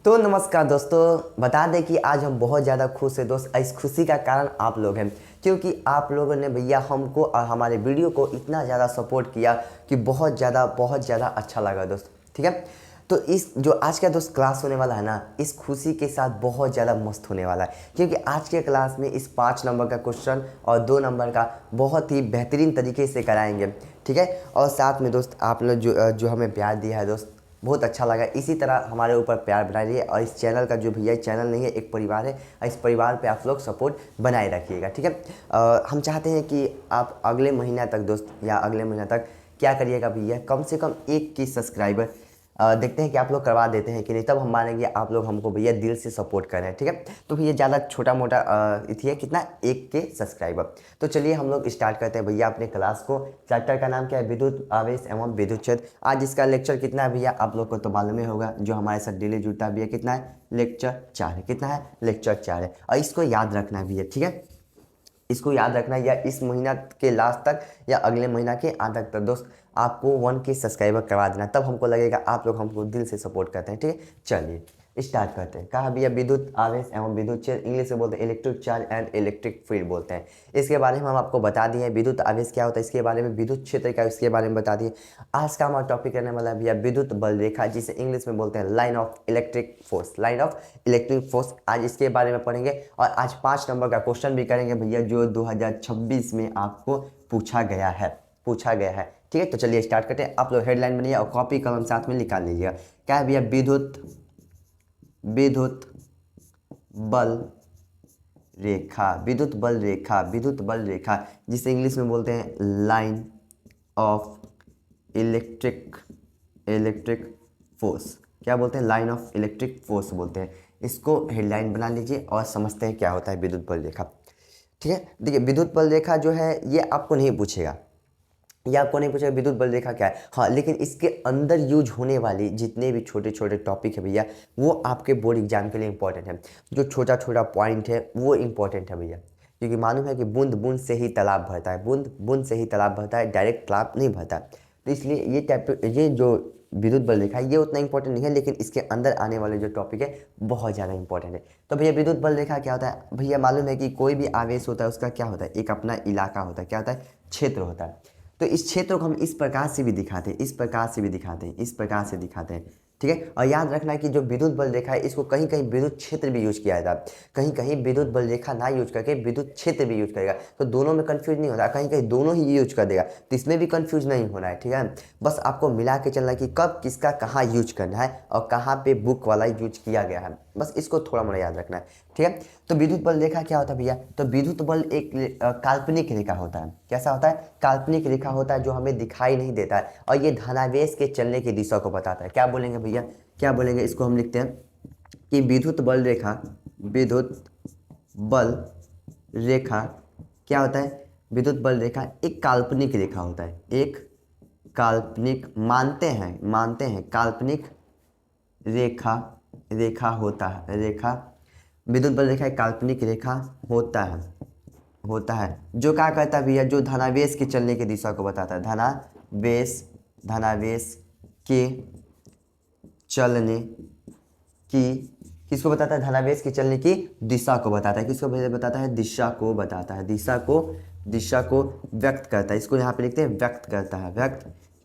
तो नमस्कार दोस्तों, बता दें कि आज हम बहुत ज़्यादा खुश हैं दोस्त। इस खुशी का कारण आप लोग हैं, क्योंकि आप लोगों ने भैया हमको और हमारे वीडियो को इतना ज़्यादा सपोर्ट किया कि बहुत ज़्यादा अच्छा लगा दोस्त। ठीक है, तो इस जो आज का दोस्त क्लास होने वाला है ना, इस खुशी के साथ बहुत ज़्यादा मस्त होने वाला है, क्योंकि आज के क्लास में इस 5 नंबर का क्वेश्चन और 2 नंबर का बहुत ही बेहतरीन तरीके से कराएंगे। ठीक है, और साथ में दोस्त आप लोग जो हमें प्यार दिया है दोस्त, बहुत अच्छा लगा। इसी तरह हमारे ऊपर प्यार बनाए रहिए, और इस चैनल का जो भैया चैनल नहीं है, एक परिवार है, इस परिवार पे आप लोग सपोर्ट बनाए रखिएगा। ठीक है, हम चाहते हैं कि आप अगले महीना तक दोस्त, या अगले महीना तक क्या करिएगा भैया, कम से कम 1 की सब्सक्राइबर देखते हैं कि आप लोग करवा देते हैं कि नहीं, तब हम मानेंगे आप लोग हमको भैया दिल से सपोर्ट कर रहे हैं। ठीक है, तो भैया ज़्यादा छोटा मोटा इथी है कितना, 1 के सब्सक्राइबर। तो चलिए हम लोग स्टार्ट करते हैं भैया अपने क्लास को। चैप्टर का नाम क्या है, विद्युत आवेश एवं विद्युत क्षेत्र। आज इसका लेक्चर कितना है भैया, आप लोग को तो मालूम ही होगा, जो हमारे साथ डेली जुड़ता है भैया, कितना है, लेक्चर 4 है। कितना है, लेक्चर 4 है, और इसको याद रखना है भैया। ठीक है, इसको याद रखना, या इस महीना के लास्ट तक या अगले महीना के आधा तक दोस्त आपको 1 के सब्सक्राइबर करवा देना, तब हमको लगेगा आप लोग हमको दिल से सपोर्ट करते हैं। ठीक है, चलिए स्टार्ट करते हैं। कहा भैया विद्युत आवेश एवं विद्युत क्षेत्र, इंग्लिश में बोलते हैं electric charge and electric field बोलते हैं। इसके बारे में हम आपको बता दिए, विद्युत आवेश क्या होता है इसके बारे में, विद्युत क्षेत्र क्या है इसके बारे में बता दिए। आज का हमारा टॉपिक रहने वाला है भैया विद्युत बल रेखा, जिसे इंग्लिश में बोलते हैं line of electric force. Line of electric force, आज इसके बारे में पढ़ेंगे, और आज 5 नंबर का क्वेश्चन भी करेंगे भैया, जो 2026 में आपको पूछा गया है। ठीक है, तो चलिए स्टार्ट करते हैं। आप लोग हेडलाइन बनाइए और कॉपी कलम साथ में निकाल लीजिएगा। क्या है भैया, विद्युत बल रेखा, विद्युत बल रेखा, जिसे इंग्लिश में बोलते हैं लाइन ऑफ इलेक्ट्रिक फोर्स। क्या बोलते हैं, लाइन ऑफ इलेक्ट्रिक फोर्स बोलते हैं। इसको हेडलाइन बना लीजिए और समझते हैं क्या होता है विद्युत बल रेखा। ठीक है, देखिए विद्युत बल रेखा जो है ये आपको नहीं पूछेगा, ये आपको नहीं पूछेगा विद्युत बल रेखा क्या है। हाँ, लेकिन इसके अंदर यूज होने वाली जितने भी छोटे छोटे टॉपिक है भैया, वो आपके बोर्ड एग्जाम के लिए इंपॉर्टेंट है। जो छोटा छोटा पॉइंट है वो इंपॉर्टेंट है भैया, क्योंकि मालूम है कि बूंद बूंद से ही तालाब भरता है, बूंद बूंद से ही तालाब भरता है, डायरेक्ट तालाब नहीं भरता। तो इसलिए ये जो विद्युत बल रेखा है ये उतना इंपॉर्टेंट नहीं है, लेकिन इसके अंदर आने वाले जो टॉपिक है बहुत ज़्यादा इंपॉर्टेंट है। तो भैया विद्युत बल रेखा क्या होता है भैया, मालूम है कि कोई भी आवेश होता है उसका क्या होता है, एक अपना इलाका होता है, क्या होता है, क्षेत्र होता है। तो इस क्षेत्र को हम इस प्रकार से भी दिखाते हैं, इस प्रकार से दिखाते हैं। ठीक है, और याद रखना कि जो विद्युत बल रेखा है इसको कहीं कहीं विद्युत क्षेत्र भी यूज किया जाता है, कहीं कहीं विद्युत बल रेखा ना यूज करके विद्युत क्षेत्र भी यूज करेगा। तो दोनों में कंफ्यूज नहीं होता, कहीं कहीं दोनों ही यूज कर देगा, तो इसमें भी कंफ्यूज नहीं होना है। ठीक है, बस आपको मिला के चलना है कि कब किसका कहाँ यूज करना है और कहाँ पे बुक वाला यूज किया गया है, बस इसको थोड़ा मोड़ा याद रखना है। ठीक है, तो विद्युत बल रेखा क्या होता है भैया, तो विद्युत बल एक काल्पनिक रेखा होता है। कैसा होता है, काल्पनिक रेखा होता है, जो हमें दिखाई नहीं देता है, और ये धनावेश के चलने की दिशा को बताता है। क्या बोलेंगे भैया, क्या बोलेंगे, इसको हम लिखते हैं कि विद्युत बल रेखा क्या होता है, विद्युत बल रेखा एक काल्पनिक रेखा होता है, एक काल्पनिक, मानते हैं काल्पनिक रेखा होता है, विद्युत बल रेखा एक काल्पनिक रेखा होता है, जो क्या कहता है भैया, जो धनावेश के चलने की दिशा को बताता है, धनावेश के चलने की, किसको बताता है, धनावेश के चलने की दिशा को बताता है। किसको बताता है, दिशा को व्यक्त करता है। इसको यहाँ पे लिखते हैं व्यक्त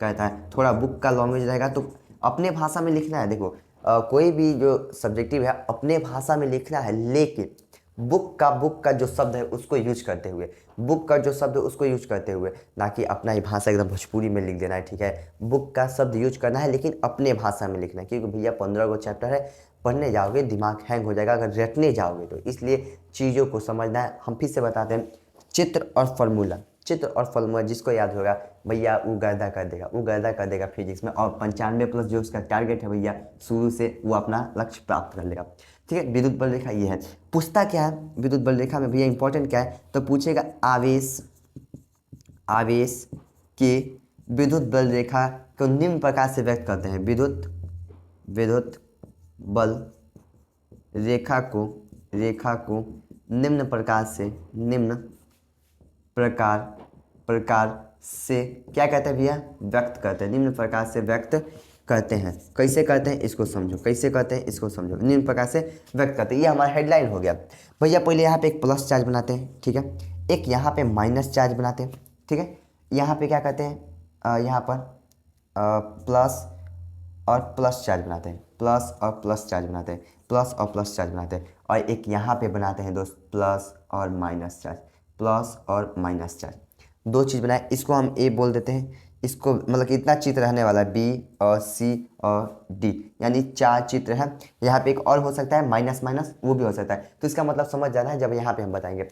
करता है। थोड़ा बुक का लैंग्वेज रहेगा तो अपने भाषा में लिखना है। देखो कोई भी जो सब्जेक्टिव है अपने भाषा में लिखना है, लेकिन बुक का जो शब्द है उसको यूज करते हुए, ना कि अपना ही भाषा एकदम भोजपुरी में लिख देना है। ठीक है, बुक का शब्द यूज करना है, लेकिन अपने भाषा में लिखना है, क्योंकि भैया 15 गो चैप्टर है, पढ़ने जाओगे दिमाग हैंग हो जाएगा अगर रटने जाओगे तो, इसलिए चीज़ों को समझना है। हम फिर से बताते हैं, चित्र और फॉर्मूला जिसको याद होगा भैया वो गर्दा कर देगा फिजिक्स में, और 95+ जो उसका टारगेट है भैया शुरू से, वो अपना लक्ष्य प्राप्त कर लेगा। ठीक है, विद्युत बल रेखा ये है। पूछता क्या है विद्युत बल रेखा में भैया, इंपॉर्टेंट क्या है, तो पूछेगा आवेश के विद्युत बल रेखा को निम्न प्रकार से व्यक्त करते हैं। विद्युत बल रेखा को निम्न प्रकार से क्या कहते हैं भैया, व्यक्त करते हैं, निम्न प्रकार से व्यक्त करते हैं। कैसे करते हैं इसको समझो, कैसे करते हैं इसको समझो, निम्न प्रकार से व्यक्त करते हैं। ये हमारा हेडलाइन हो गया। भैया पहले यहाँ पे एक प्लस चार्ज बनाते हैं, ठीक है, एक यहाँ पे माइनस चार्ज बनाते हैं, ठीक है। यहाँ पे क्या करते हैं, यहाँ पर प्लस और प्लस चार्ज बनाते हैं, प्लस और प्लस चार्ज बनाते हैं, प्लस और प्लस चार्ज बनाते हैं। और एक यहाँ पे बनाते हैं दोस्त प्लस और माइनस चार्ज, प्लस और माइनस चार्ज, दो चीज़ बनाए। इसको हम ए बोल देते हैं। इसको मतलब कि इतना चित्र रहने वाला है, बी और सी और डी, यानी 4 चित्र हैं। यहाँ पे एक और हो सकता है माइनस माइनस, वो भी हो सकता है। तो इसका मतलब समझ जाना है जब यहाँ पे हम बताएंगे।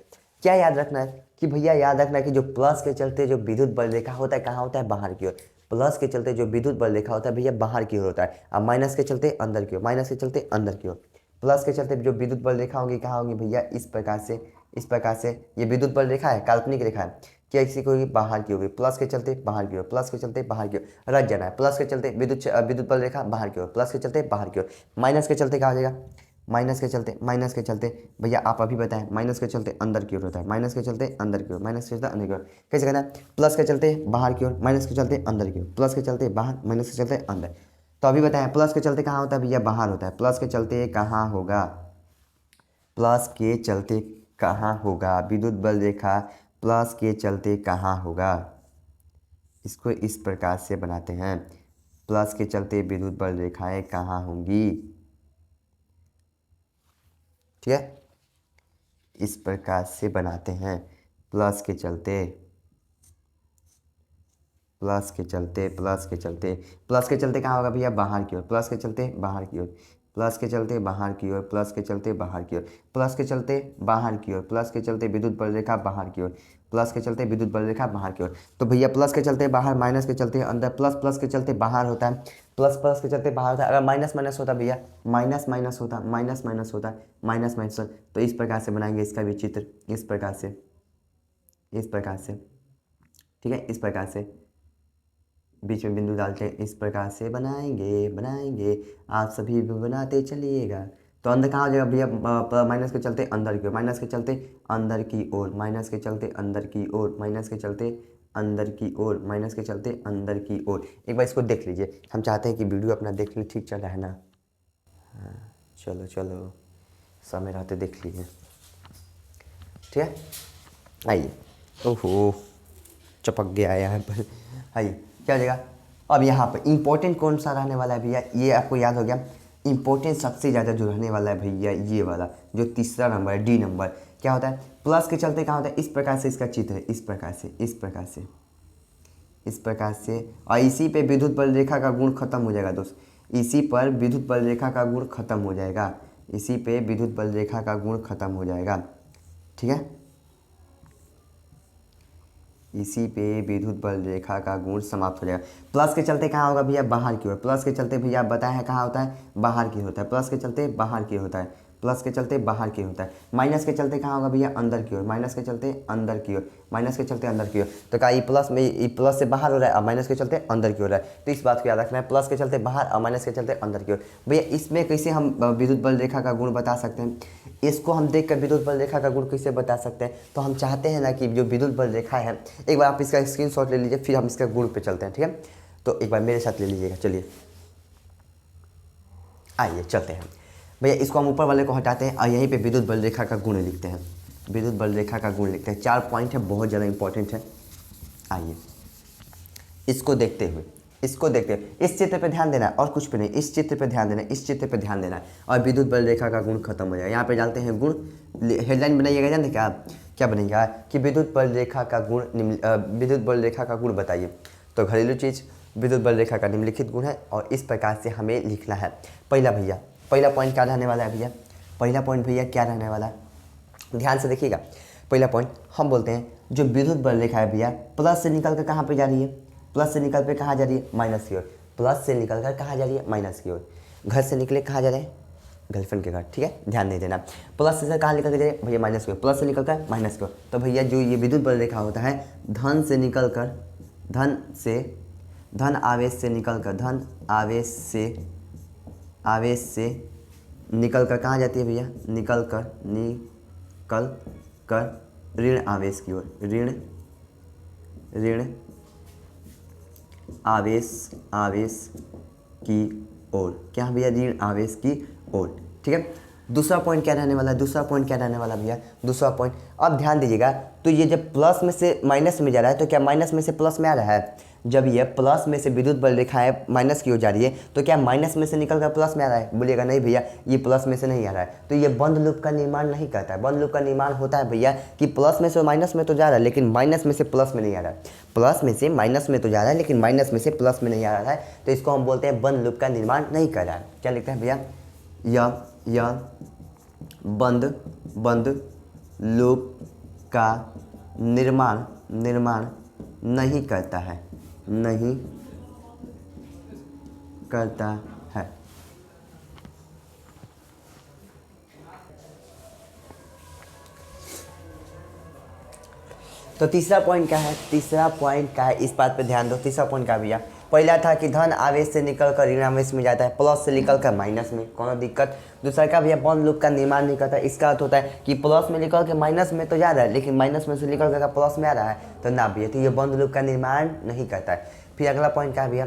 क्या याद रखना है कि भैया याद रखना है कि जो प्लस के चलते जो विद्युत बल रेखा होता है कहाँ होता है, बाहर की ओर। प्लस के चलते जो विद्युत बल रेखा होता है भैया बाहर की ओर होता है, अब माइनस के चलते अंदर की ओर, माइनस के चलते अंदर की ओर। प्लस के चलते जो विद्युत बल रेखा होगी कहाँ होगी भैया, इस प्रकार से, इस प्रकार से। ये विद्युत बल रेखा है, काल्पनिक रेखा है, क्या इसी को होगी बाहर की होगी, प्लस के चलते बाहर की ओर, प्लस के चलते बाहर की ओर, रख जाना है। प्लस के चलते विद्युत बल रेखा बाहर की ओर, प्लस के चलते बाहर की ओर। माइनस के चलते क्या हो जाएगा, माइनस के चलते, माइनस के चलते भैया आप अभी बताएं, माइनस के चलते अंदर की ओर होता है, माइनस के चलते अंदर की ओर, माइनस के चलते अंदर की ओर। कैसे करना है, प्लस के चलते बाहर की ओर, माइनस के चलते अंदर की ओर, प्लस के चलते बाहर, माइनस के चलते अंदर। तो अभी बताएं प्लस के चलते कहाँ होता है भैया, बाहर होता है। प्लस के चलते कहाँ होगा, प्लस के चलते कहाँ होगा, विद्युत बल रेखा प्लस के चलते कहाँ होगा। इसको इस प्रकार से बनाते हैं, प्लस के चलते विद्युत बल रेखाएं कहाँ होंगी, ठीक है, इस प्रकार से बनाते हैं। प्लस के चलते, प्लस के चलते, प्लस के चलते, प्लस के चलते कहाँ होगा भैया, बाहर की ओर, प्लस के चलते बाहर की ओर, प्लस के चलते बाहर की ओर, प्लस के चलते बाहर की ओर, प्लस के चलते बाहर की ओर, प्लस के चलते विद्युत बल रेखा बाहर की ओर, प्लस के चलते विद्युत बल रेखा बाहर की ओर। तो भैया प्लस के चलते बाहर, माइनस के चलते अंदर, प्लस प्लस के चलते बाहर होता है, प्लस प्लस के चलते बाहर होता है। अगर माइनस माइनस होता भैया, माइनस माइनस होता, माइनस माइनस होता, माइनस माइनस, तो इस प्रकार से बनाएंगे इसका भी चित्र, इस प्रकार से, इस प्रकार से, ठीक है, इस प्रकार से बीच में बिंदु डालते हैं, इस प्रकार से बनाएंगे बनाएंगे, आप सभी भी बनाते चलिएगा। तो अंदर कहाँ हो जाएगा भैया, माइनस के चलते अंदर की ओर, माइनस के चलते अंदर की ओर, माइनस के चलते अंदर की ओर, माइनस के चलते अंदर की ओर, माइनस के चलते अंदर की ओर। एक बार इसको देख लीजिए, हम चाहते हैं कि वीडियो अपना देख लीजिए, ठीक चल रहा है ना, हाँ चलो चलो, समय रहते देख लीजिए, ठीक है। आइए, ओहो चपक गया यहाँ पर, आइए क्या हो जाएगा। अब यहाँ पर इंपॉर्टेंट कौन सा रहने वाला है भैया, ये आपको याद हो गया। इंपॉर्टेंट सबसे ज़्यादा जो रहने वाला है भैया ये वाला, जो तीसरा नंबर है, डी नंबर। क्या होता है, प्लस के चलते कहाँ होता है, इस प्रकार से इसका चित्र है, इस प्रकार से, इस प्रकार से, इस प्रकार से। और इसी पे विद्युत बल रेखा का गुण खत्म हो जाएगा दोस्त, इसी पर विद्युत बल रेखा का गुण खत्म हो जाएगा, इसी पे विद्युत बल रेखा का गुण खत्म हो जाएगा, ठीक है। इसी पे विद्युत बल रेखा का गुण समाप्त हो जाएगा। प्लस के चलते कहाँ होगा भैया, बाहर की ओर, प्लस के चलते भैया बताया है कहाँ होता है, बाहर की होता है, प्लस के चलते बाहर की होता है, प्लस के चलते बाहर की होता है। माइनस के चलते कहाँ होगा भैया, अंदर की ओर, माइनस के चलते अंदर की ओर, माइनस के चलते अंदर की ओर। तो क्या ये प्लस में, ये प्लस से बाहर हो रहा है और माइनस के चलते अंदर की ओर है, तो इस बात को याद रखना है, प्लस के चलते बाहर और माइनस के चलते अंदर की ओर। भैया इसमें कैसे हम विद्युत बल रेखा का गुण बता सकते हैं, इसको हम देख कर विद्युत बल रेखा का गुण कैसे बता सकते हैं। तो हम चाहते हैं ना कि जो विद्युत बल रेखा है, एक बार आप इसका स्क्रीनशॉट ले लीजिए, फिर हम इसका गुण पे चलते हैं, ठीक है। तो एक बार मेरे साथ ले लीजिएगा, चलिए आइए चलते हैं भैया। इसको हम ऊपर वाले को हटाते हैं और यहीं पे विद्युत बल रेखा का गुण लिखते हैं, विद्युत बल रेखा का गुण लिखते हैं। 4 पॉइंट है, बहुत ज़्यादा इंपॉर्टेंट है। आइए इसको देखते हुए, इसको देखते हुए इस चित्र पे ध्यान देना है और कुछ पे नहीं, इस चित्र पे ध्यान देना है, इस चित्र पे ध्यान देना है और विद्युत बल रेखा का गुण खत्म हो जाएगा। यहाँ पे डालते हैं गुण, हेडलाइन बनाइएगा, जानते क्या क्या बनेगा कि विद्युत बल रेखा का गुण विद्युत बल रेखा का गुण बताइए। तो घरेलू चीज़ विद्युत बल रेखा का निम्नलिखित गुण है और इस प्रकार से हमें लिखना है। पहला भैया, पहला पॉइंट क्या रहने वाला है भैया, पहला पॉइंट भैया क्या रहने वाला है, ध्यान से देखिएगा। पहला पॉइंट हम बोलते हैं जो विद्युत बल रेखा है भैया, प्लस से निकल कर कहाँ पे जा रही है, प्लस से निकल पे कहाँ जा रही है, माइनस की ओर। प्लस से निकल कर कहाँ जा रही है, माइनस की ओर। घर से निकले कहाँ जा रहे हैं, गर्लफ्रेंड के घर, ठीक है, ध्यान नहीं देना। प्लस से कहाँ निकल के जा रहे हैं भैया, माइनस की ओर, प्लस से निकल कर माइनस की ओर। तो भैया जो ये विद्युत बल रेखा होता है, धन से निकल कर, धन से, धन आवेश से निकल कर, धन आवेश से, आवेश से निकल कर कहाँ जाती है भैया, निकल कर ऋण आवेश की ओर, ऋण ऋण आवेश, आवेश की ओर, क्या भैया, ऋण आवेश की ओर। ठीक है, दूसरा पॉइंट क्या रहने वाला है, दूसरा पॉइंट क्या रहने वाला भैया, दूसरा पॉइंट अब ध्यान दीजिएगा। तो ये जब प्लस में से माइनस में जा रहा है तो क्या माइनस में से प्लस में आ रहा है, जब ये प्लस में से विद्युत बल रेखाएं माइनस की ओर जा रही है तो क्या माइनस में से निकल कर प्लस में आ रहा है, बोलिएगा नहीं भैया ये प्लस में से नहीं आ रहा है। तो ये बंद लूप का निर्माण नहीं करता है। बंद लूप का निर्माण होता है भैया कि प्लस में से माइनस में तो जा रहा है लेकिन माइनस में से प्लस में नहीं आ रहा है, प्लस में से माइनस में तो जा रहा है लेकिन माइनस में से प्लस में नहीं आ रहा है, तो इसको हम बोलते हैं बंद लूप का निर्माण नहीं कर रहा है। क्या लिखते हैं भैया, यह बंद लूप का निर्माण नहीं करता है, नहीं करता है। तो तीसरा पॉइंट क्या है, तीसरा पॉइंट क्या है, इस बात पे ध्यान दो। तीसरा पॉइंट क्या भैया, पहला था कि धन आवेश से निकलकर ऋण आवेश में जाता है, प्लस से निकलकर माइनस में, कौन दिक्कत। दूसरा का भैया बंद लूप का निर्माण नहीं करता, इसका अर्थ होता है कि प्लस में निकल के माइनस में तो जा रहा है लेकिन माइनस में से निकल कर प्लस में आ रहा है, तो ना भैया, तो ये बंद लूप का निर्माण नहीं करता है। फिर अगला पॉइंट क्या है भैया,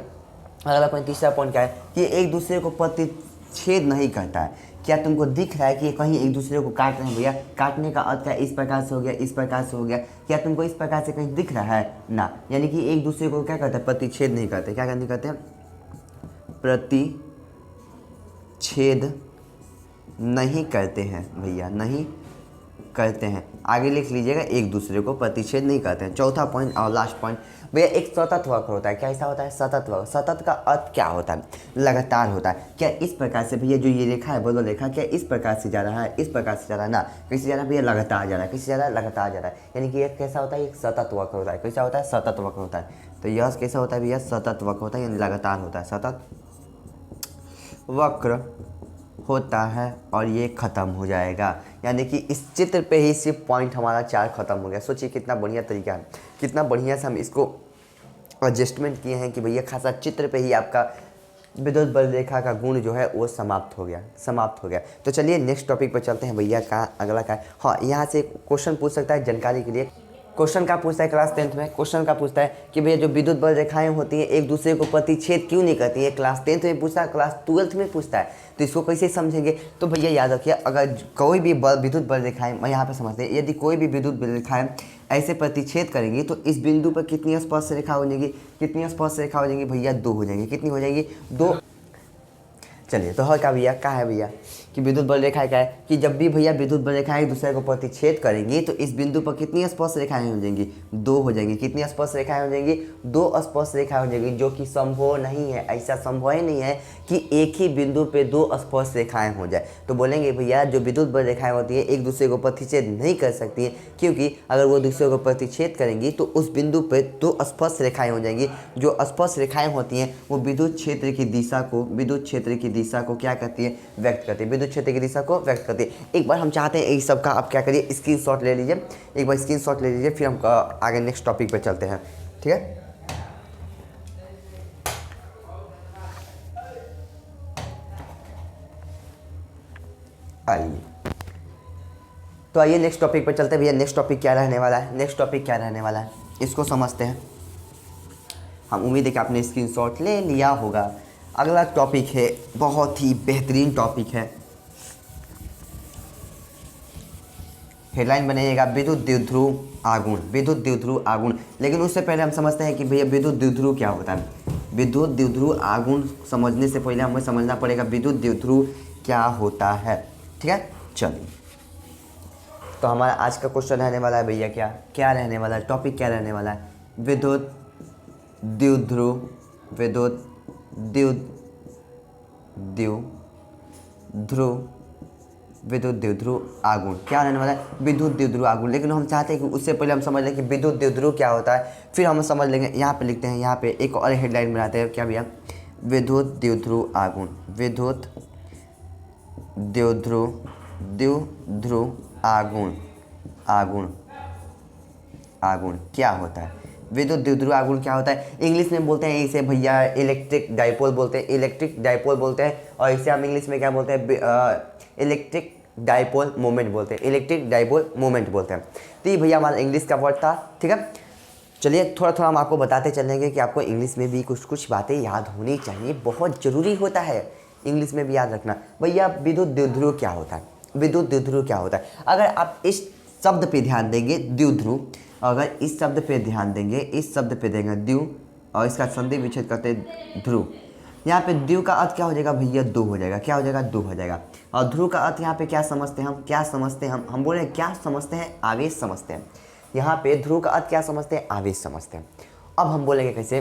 अगला पॉइंट तीसरा पॉइंट क्या है कि एक दूसरे को प्रतिच्छेद नहीं करता है। क्या तुमको दिख रहा है कि ये कहीं एक दूसरे को काट रहे हैं भैया, काटने का अर्थ क्या, इस प्रकार से हो गया, इस प्रकार से हो गया, क्या तुमको इस प्रकार से कहीं दिख रहा है ना, यानी कि एक दूसरे को क्या करते हैं, प्रतिच्छेद नहीं करते। क्या नहीं करते हैं, प्रतिच्छेद नहीं करते हैं भैया, नहीं करते हैं। आगे लिख लीजिएगा, एक दूसरे को प्रतिच्छेद नहीं करते हैं। चौथा पॉइंट और लास्ट पॉइंट भैया, एक सतत वक्र होता है। क्या ऐसा होता है, सतत वक्र। सतत का अर्थ क्या होता है, लगातार होता है। क्या इस प्रकार से भैया जो ये रेखा है, बोलो रेखा, क्या इस प्रकार से जा रहा है, इस प्रकार से जा रहा है ना, कैसे जा रहा है भैया, लगातार जा रहा है, कैसे जा रहा है, लगातार जा रहा है, यानी कि एक कैसा होता है, एक सतत वक्र होता है। कैसा होता है, सतत वक्र होता है। तो यह कैसा होता है भैया, सतत वक्र होता है, यानी लगातार होता है, सतत वक्र होता है और ये ख़त्म हो जाएगा। यानी कि इस चित्र पे ही सिर्फ पॉइंट हमारा 4 ख़त्म हो गया। सोचिए कितना बढ़िया तरीका है, कितना बढ़िया से हम इसको एडजस्टमेंट किए हैं कि भैया खासा चित्र पे ही आपका विद्युत बल रेखा का गुण जो है वो समाप्त हो गया, समाप्त हो गया। तो चलिए नेक्स्ट टॉपिक पर चलते हैं भैया। का अगला का है, हाँ, यहाँ से क्वेश्चन पूछ सकता है जानकारी के लिए। क्वेश्चन का पूछता है क्लास 10th में, क्वेश्चन का पूछता है कि भैया जो विद्युत बल रेखाएं होती हैं एक दूसरे को प्रतिच्छेद क्यों नहीं करती है। क्लास 10th में पूछता है, क्लास 12th में पूछता है, तो इसको कैसे समझेंगे। तो भैया याद रखिए, अगर कोई भी विद्युत बल रेखाएं, मैं यहाँ पे समझते हैं, यदि कोई भी विद्युत बल रेखाएं ऐसे प्रतिच्छेद करेंगी तो इस बिंदु पर कितनी स्पर्श रेखा हो जाएगी, कितनी स्पर्श रेखा हो जाएंगी भैया, 2 हो जाएंगी। कितनी हो जाएंगी, 2। चलिए, तो क्या भैया, क्या है भैया कि विद्युत बल रेखाएं क्या है कि जब भी भैया विद्युत बल रेखाएं एक दूसरे को प्रतिच्छेद करेंगी तो इस बिंदु पर कितनी स्पर्श रेखाएं हो जाएंगी, 2 हो जाएंगी। कितनी स्पर्श रेखाएं हो जाएंगी, 2 स्पर्श रेखाएं हो जाएंगी, जो कि संभव नहीं है। ऐसा संभव ही नहीं है कि एक ही बिंदु पे 2 स्पर्श रेखाएं हो जाए। तो बोलेंगे भैया जो विद्युत बल रेखाएं होती है एक दूसरे को प्रतिच्छेद नहीं कर सकती है, क्योंकि अगर वो दूसरे को प्रतिच्छेद करेंगी तो उस बिंदु पे 2 स्पर्श रेखाएं हो जाएंगी। जो स्पर्श रेखाएं होती हैं वो विद्युत क्षेत्र की दिशा को, विद्युत क्षेत्र की दिशा को क्या करती है, व्यक्त करती है, विद्युत क्षेत्र की दिशा को व्यक्त करती है। एक बार हम चाहते हैं इस सब का आप क्या करिए, स्क्रीनशॉट ले लीजिए, एक बार स्क्रीनशॉट ले लीजिए, फिर हम आगे नेक्स्ट टॉपिक पे चलते हैं। ठीक है, आइए, तो आइए नेक्स्ट टॉपिक पे चलते हैं भैया। नेक्स्ट टॉपिक क्या रहने वाला है, नेक्स्ट टॉपिक क्या रहने वाला है इसको समझते हैं। हम उम्मीद है कि आपने स्क्रीनशॉट ले लिया होगा। अगला टॉपिक है, बहुत ही बेहतरीन टॉपिक है, हेडलाइन बनेगा विद्युत द्विध्रुव आघूर्ण, विद्युत द्विध्रुव आघूर्ण। लेकिन उससे पहले हम समझते हैं कि भैया विद्युत द्विध्रुव क्या होता है। विद्युत द्विध्रुव आघूर्ण समझने से पहले हमें समझना पड़ेगा विद्युत द्विध्रुव क्या होता है। ठीक है, चलिए, तो हमारा आज का क्वेश्चन रहने वाला है भैया, क्या क्या रहने वाला है, टॉपिक क्या रहने वाला है, विद्युत द्विध्रुव, विद्युत द्विध्रुव, विद्युत द्विध्रुव आघूर्ण क्या रहने वाला है, विद्युत द्विध्रुव आघूर्ण। लेकिन हम चाहते हैं कि उससे पहले हम समझ लें कि विद्युत द्विध्रुव क्या होता है, फिर हम समझ लेंगे। यहाँ पे लिखते हैं, यहाँ पे एक और हेडलाइन बनाते हैं, क्या भैया, विद्युत द्विध्रुव आघूर्ण, विद्युत द्विध्रुव आघूर्ण, आघूर्ण क्या होता है, विद्युत द्विध्रुव आघूर्ण क्या होता है। इंग्लिश में बोलते हैं इसे भैया इलेक्ट्रिक डाइपोल बोलते हैं, इलेक्ट्रिक डाइपोल बोलते हैं, और इसे हम इंग्लिश में क्या बोलते हैं, इलेक्ट्रिक डाइपोल मोमेंट बोलते हैं, इलेक्ट्रिक डाइपोल मोमेंट बोलते हैं। तो ये भैया हमारा इंग्लिश का वर्ड था। ठीक है, चलिए थोड़ा थोड़ा हम आपको बताते चलेंगे कि आपको इंग्लिश में भी कुछ कुछ बातें याद होनी चाहिए, बहुत ज़रूरी होता है इंग्लिश में भी याद रखना। भैया विद्युत द्विध्रुव क्या होता है, विद्युत द्विध्रुव क्या होता है? अगर आप इस शब्द पे ध्यान देंगे द्विध्रुव, अगर इस शब्द पे ध्यान देंगे, इस शब्द पे देंगे द्विव और इसका संधि विच्छेद करते ध्रुव, यहाँ पे द्विव का अर्थ क्या हो जाएगा भैया? दो हो जाएगा। क्या हो जाएगा? दो हो जाएगा। और ध्रुव का अर्थ यहाँ पे क्या समझते हैं हम? क्या समझते हैं हम बोले क्या समझते हैं? आवेश समझते हैं। यहाँ पे ध्रुव का अर्थ क्या समझते हैं? आवेश समझते हैं। अब हम बोलेंगे कैसे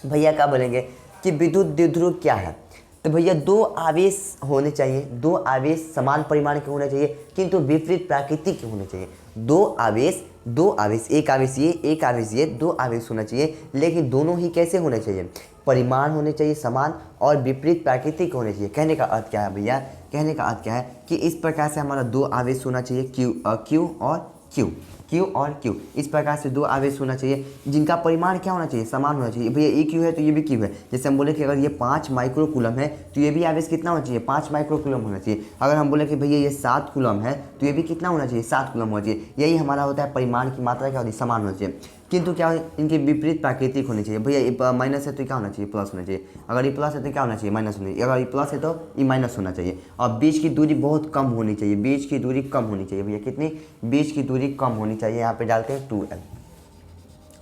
भैया? क्या बोलेंगे कि विद्युत द्विध्रुव क्या है? तो भैया दो आवेश होने चाहिए, दो आवेश समान परिमाण के होने चाहिए किंतु विपरीत प्रकृति के होने चाहिए। दो आवेश, एक आवेश ये, एक आवेश ये, दो आवेश होना चाहिए, लेकिन दोनों ही कैसे होने चाहिए? परिमाण होने चाहिए समान और विपरीत प्रकृति के होने चाहिए। कहने का अर्थ क्या है भैया? कहने का अर्थ क्या है कि इस प्रकार से हमारा दो आवेश होना चाहिए, क्यू और क्यू, क्यू और क्यू, इस प्रकार से दो आवेश होना चाहिए जिनका परिमाण क्या होना चाहिए? समान होना चाहिए। भैया ये क्यू है तो ये भी क्यू है। जैसे हम बोले कि अगर ये 5 माइक्रो कूलम है तो ये भी आवेश कितना होना चाहिए? 5 माइक्रो कूलम होना चाहिए। अगर हम बोले कि भैया ये 7 कूलम है तो ये भी कितना होना चाहिए? 7 कूलम होना चाहिए। यही हमारा होता है परिमाण की मात्रा क्या होती है? समान होना चाहिए। किंतु क्या इनके विपरीत प्राकृतिक होने चाहिए। भैया ये माइनस है तो क्या होना चाहिए? प्लस होना चाहिए। अगर ये प्लस है तो क्या होना चाहिए? माइनस होना चाहिए। अगर ये प्लस है तो ये माइनस होना चाहिए। और बीच की दूरी बहुत कम होनी चाहिए, बीच की दूरी कम होनी चाहिए। भैया कितनी? बीच की दूरी कम होनी चाहिए। यहाँ पे डालते हैं 2l।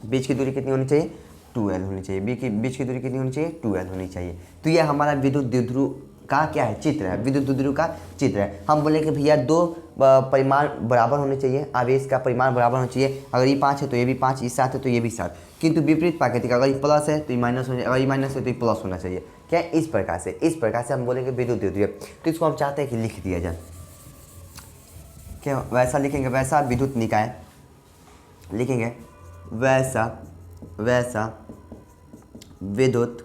बीच की दूरी कितनी होनी चाहिए? 2l होनी चाहिए। बीच की दूरी कितनी होनी चाहिए? 2l होनी चाहिए। तो ये हमारा विद्युत द्विध्रुव का क्या है? चित्र है, विद्युत द्विध्रुव का चित्र है। हम बोले कि भैया दो परिमाण बराबर होने चाहिए, आवेश का परिमाण बराबर होना चाहिए। अगर ये 5 है तो ये भी 5, ये 7 है तो ये भी 7, किंतु विपरीत प्राकृतिक, अगर ये प्लस है तो ये माइनस होना चाहिए, अगर ये माइनस है तो ये प्लस होना चाहिए। क्या? इस प्रकार से हम बोलेंगे विद्युत द्विध्रुव। तो इसको हम चाहते हैं कि लिख दिया जाए। क्या वैसा लिखेंगे? वैसा विद्युत निकाय लिखेंगे, वैसा विद्युत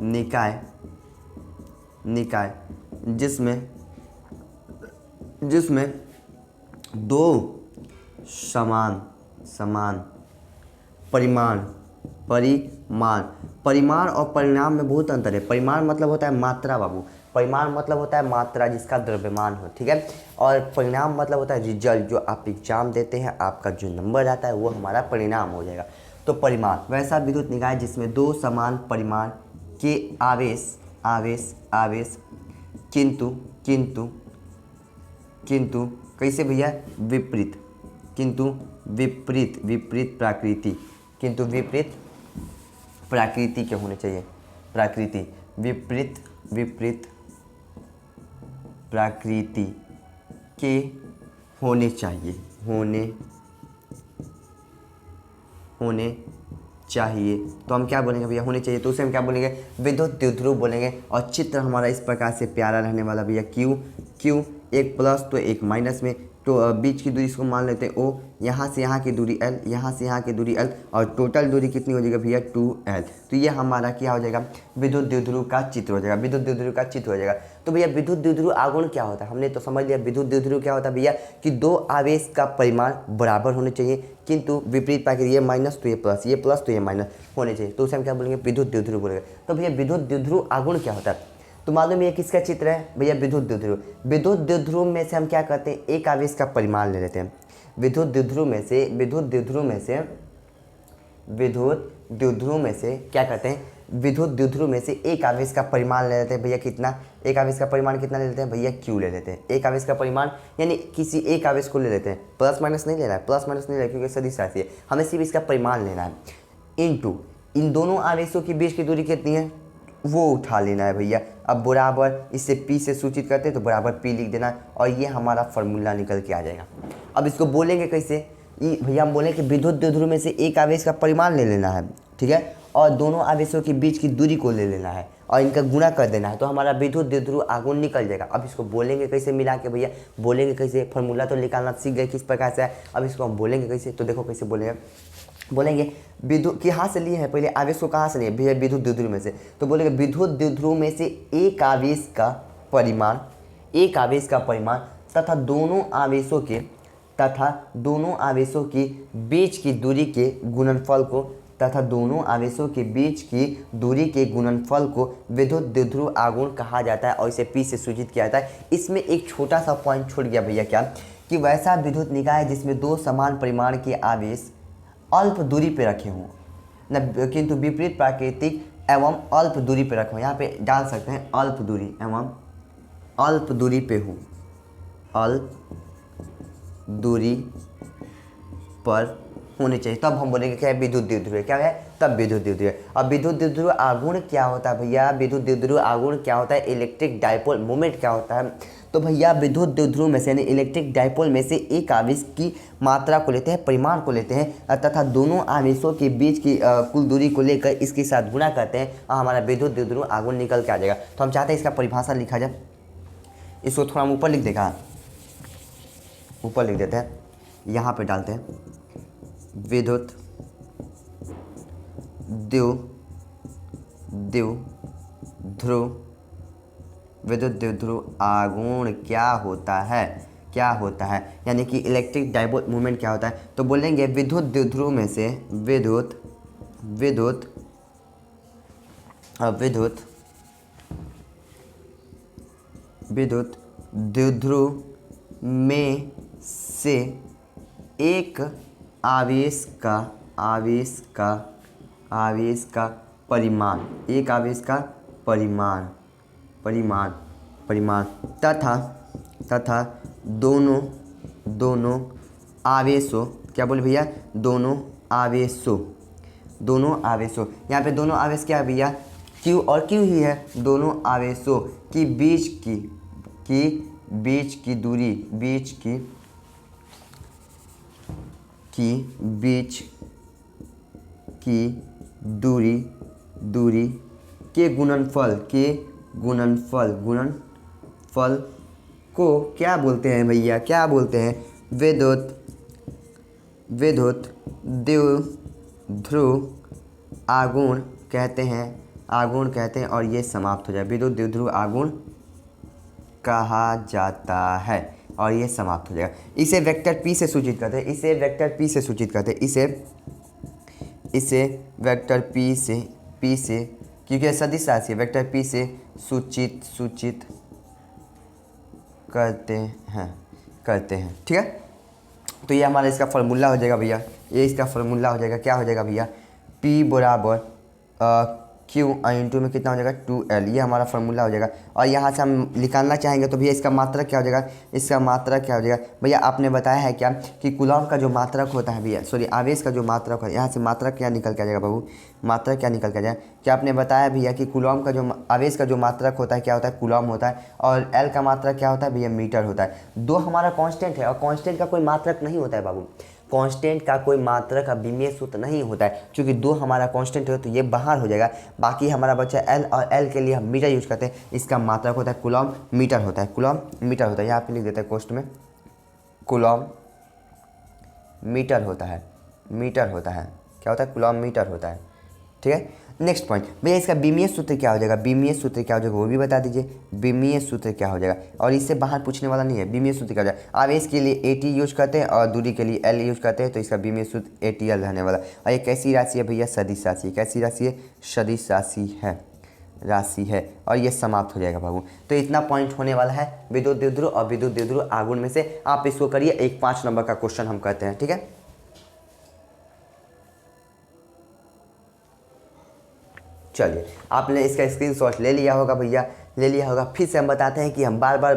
निकाय जिसमें दो समान परिमाण और परिणाम में बहुत अंतर है। परिमाण मतलब होता है मात्रा बाबू, परिमाण मतलब होता है मात्रा जिसका द्रव्यमान हो, ठीक है। और परिणाम मतलब होता है रिजल्ट, जो आप एग्जाम देते हैं आपका जो नंबर आता है वो हमारा परिणाम हो जाएगा। तो परिमाण, वैसा विद्युत निकाय जिसमें दो समान परिमाण के आवेश किंतु कैसे भैया? विपरीत प्रकृति के होने चाहिए। विपरीत प्रकृति के होने चाहिए। तो हम क्या बोलेंगे भैया? होने चाहिए। तो उसे हम क्या बोलेंगे? विद्युत द्विध्रुव बोलेंगे। और चित्र हमारा इस प्रकार से प्यारा रहने वाला भैया, क्यू एक प्लस तो एक माइनस में, तो बीच की दूरी इसको मान लेते हैं ओ, यहाँ से यहाँ की दूरी l, यहाँ से यहाँ की दूरी l, और टोटल दूरी कितनी हो जाएगी भैया? 2l। तो ये हमारा क्या हो जाएगा? विद्युत द्विध्रुव का चित्र हो जाएगा। तो भैया विद्युत द्विध्रुव आघूर्ण क्या होता है? हमने तो समझ लिया विद्युत द्विध्रुव क्या होता है भैया कि दो आवेश का परिमाण बराबर होने चाहिए किंतु विपरीत प्रकृति, ये माइनस तो ये प्लस तो ये माइनस होने चाहिए। तो उसे हम क्या बोलेंगे? विद्युत द्विध्रुव बोलेंगे। तो भैया विद्युत द्विध्रुव आघूर्ण क्या होता है? तो मालूम ये किसका चित्र है भैया? विद्युत द्विध्रुव में से हम क्या करते हैं? एक आवेश का परिमाण ले लेते हैं। विद्युत द्विध्रुव में से क्या करते हैं? विद्युत द्विध्रुव में से एक आवेश का परिमाण ले लेते हैं भैया। कितना? एक आवेश का परिमाण कितना ले लेते हैं भैया? क्यू ले लेते हैं। एक आवेश का परिमाण यानी किसी एक आवेश को ले लेते हैं, प्लस माइनस नहीं लेना है, क्योंकि सदिश राशि है, हमें सिर्फ इसका परिमाण लेना है। इनटू इन दोनों आवेशों के बीच की दूरी कितनी है वो उठा लेना है भैया। अब बराबर इससे P से सूचित करते हैं तो बराबर P लिख देना है और ये हमारा फॉर्मूला निकल के आ जाएगा। अब इसको बोलेंगे कैसे? ये भैया हम बोले कि विद्युत द्विध्रुव में से एक आवेश का परिमाण ले लेना है, ठीक है, और दोनों आवेशों के बीच की दूरी को ले लेना है और इनका गुणा कर देना है, तो हमारा विद्युत द्विध्रुव आघूर्ण निकल जाएगा। अब इसको बोलेंगे कैसे मिला के भैया? बोलेंगे कैसे? फॉर्मूला तो निकालना सीख गए किस प्रकार से है। अब इसको हम बोलेंगे कैसे? तो देखो कैसे बोलेंगे विद्युत की हाथ से लिए हैं, पहले आवेश को कहाँ से लिए भैया? विद्युत द्विध्रुव में से। तो बोलेंगे विद्युत द्विध्रुव में से एक आवेश का परिमाण तथा दोनों आवेशों के बीच की दूरी के गुणनफल को विद्युत द्विध्रुव आघूर्ण कहा जाता है और इसे P से सूचित किया जाता है। इसमें एक छोटा सा पॉइंट छूट गया भैया, क्या कि वैसा विद्युत निकाय जिसमें दो समान परिमाण के आवेश अल्प दूरी पे रखे हों, न किंतु विपरीत प्राकृतिक एवं अल्प दूरी पे रखे हों। यहाँ पे डाल सकते हैं अल्प दूरी एवं अल्प दूरी पे हूँ, अल्प दूरी पर होनी चाहिए, तब हम बोलेंगे क्या है, विद्युत द्विध्रुव। क्या है, तब विद्युत द्विध्रुव। अब विद्युत द्विध्रुव आघूर्ण क्या होता है भैया, विद्युत द्विध्रुव आघूर्ण क्या होता है, इलेक्ट्रिक डायपोल मोमेंट क्या होता है। तो भैया विद्युत द्विध्रुव में से यानी इलेक्ट्रिक डायपोल में से एक आवेश की मात्रा को लेते हैं, परिमाण को लेते हैं तथा दोनों आवेशों के बीच की कुल दूरी को लेकर इसके साथ गुणा करते हैं और हमारा विद्युत द्विध्रुव आघूर्ण निकल के आ जाएगा। तो हम चाहते हैं इसका परिभाषा लिखा जाए, इसको थोड़ा हम ऊपर लिख देगा, ऊपर लिख देते हैं, यहाँ पे डालते हैं विद्युत द्विध्रुव, विद्युत द्विध्रुव आघूर्ण क्या होता है, क्या होता है, यानी कि इलेक्ट्रिक डायपोल मूवमेंट क्या होता है। तो बोलेंगे विद्युत द्विध्रुव में से विद्युत द्विध्रुव में से एक आवेश का परिमाण, एक आवेश का परिमाण तथा दोनों आवेशों, क्या बोले भैया, दोनों आवेशों, यहाँ पे दोनों आवेश क्या है भैया, Q और Q ही है, दोनों आवेशों की बीच की दूरी, दूरी के गुणनफल को क्या बोलते हैं भैया, क्या बोलते हैं, विद्युत द्विध्रुव आघूर्ण कहते हैं और ये समाप्त हो जाए, विद्युत द्विध्रुव आघूर्ण कहा जाता है और ये समाप्त हो जाएगा। इसे वेक्टर P से सूचित करते हैं, इसे वेक्टर P से क्योंकि सदिश राशि है, वेक्टर P से सूचित करते हैं, ठीक है। तो ये हमारा इसका फार्मूला हो जाएगा भैया, ये इसका फार्मूला हो जाएगा, क्या हो जाएगा भैया, P बराबर Q इंटू में कितना हो जाएगा 2L, ये हमारा फार्मूला हो जाएगा। और यहाँ से हम निकालना चाहेंगे तो भैया इसका मात्रक क्या हो जाएगा, इसका मात्रक क्या हो जाएगा भैया, आपने बताया है क्या कि कूलॉम का जो मात्रक होता है भैया, सॉरी आवेश का जो मात्रक है, यहाँ से मात्रक क्या निकल के आ जाएगा बाबू, मात्रक क्या निकल के आ जाएगा, क्या आपने बताया भैया कि कूलॉम का जो आवेश का जो मात्रक होता है क्या होता है, कूलॉम होता है, और L का मात्रक क्या होता है भैया, मीटर होता है। दो हमारा कॉन्स्टेंट है और कॉन्स्टेंट का कोई मात्रक नहीं होता है बाबू, कांस्टेंट का कोई मात्रक अभिमेय सूत्र नहीं होता है, क्योंकि दो हमारा कांस्टेंट है तो ये बाहर हो जाएगा। बाकी हमारा बच्चा L, और L के लिए हम मीटर यूज करते हैं, इसका मात्रक होता है कूलॉम मीटर होता है, कूलॉम मीटर होता है, यहाँ पे लिख देते हैं क्वेश्चन में, कूलॉम मीटर होता है, क्या होता है, कूलॉम मीटर होता है, ठीक है। नेक्स्ट पॉइंट भैया, इसका बीमीय सूत्र क्या हो जाएगा, बीमीय सूत्र क्या हो जाएगा वो भी बता दीजिए, बीमीय सूत्र क्या हो जाएगा, और इससे बाहर पूछने वाला नहीं है, बीमीय सूत्र क्या हो जाएगा। आवेश के लिए AT यूज करते हैं और दूरी के लिए L यूज करते हैं, तो इसका बीमीय सूत्र ATL रहने वाला। और ये कैसी राशि है भैया, सदिश राशि, कैसी राशि है, सदिश राशि है, और ये समाप्त हो जाएगा बाबू। तो इतना पॉइंट होने वाला है विद्युत द्विध्रुव और विद्युत द्विध्रुव आघूर्ण में से। आप इसको करिए, एक 5 नंबर का क्वेश्चन हम करते हैं, ठीक है। चलिए, आपने इसका स्क्रीनशॉट ले लिया होगा भैया, ले लिया होगा। फिर से हम बताते हैं कि हम बार बार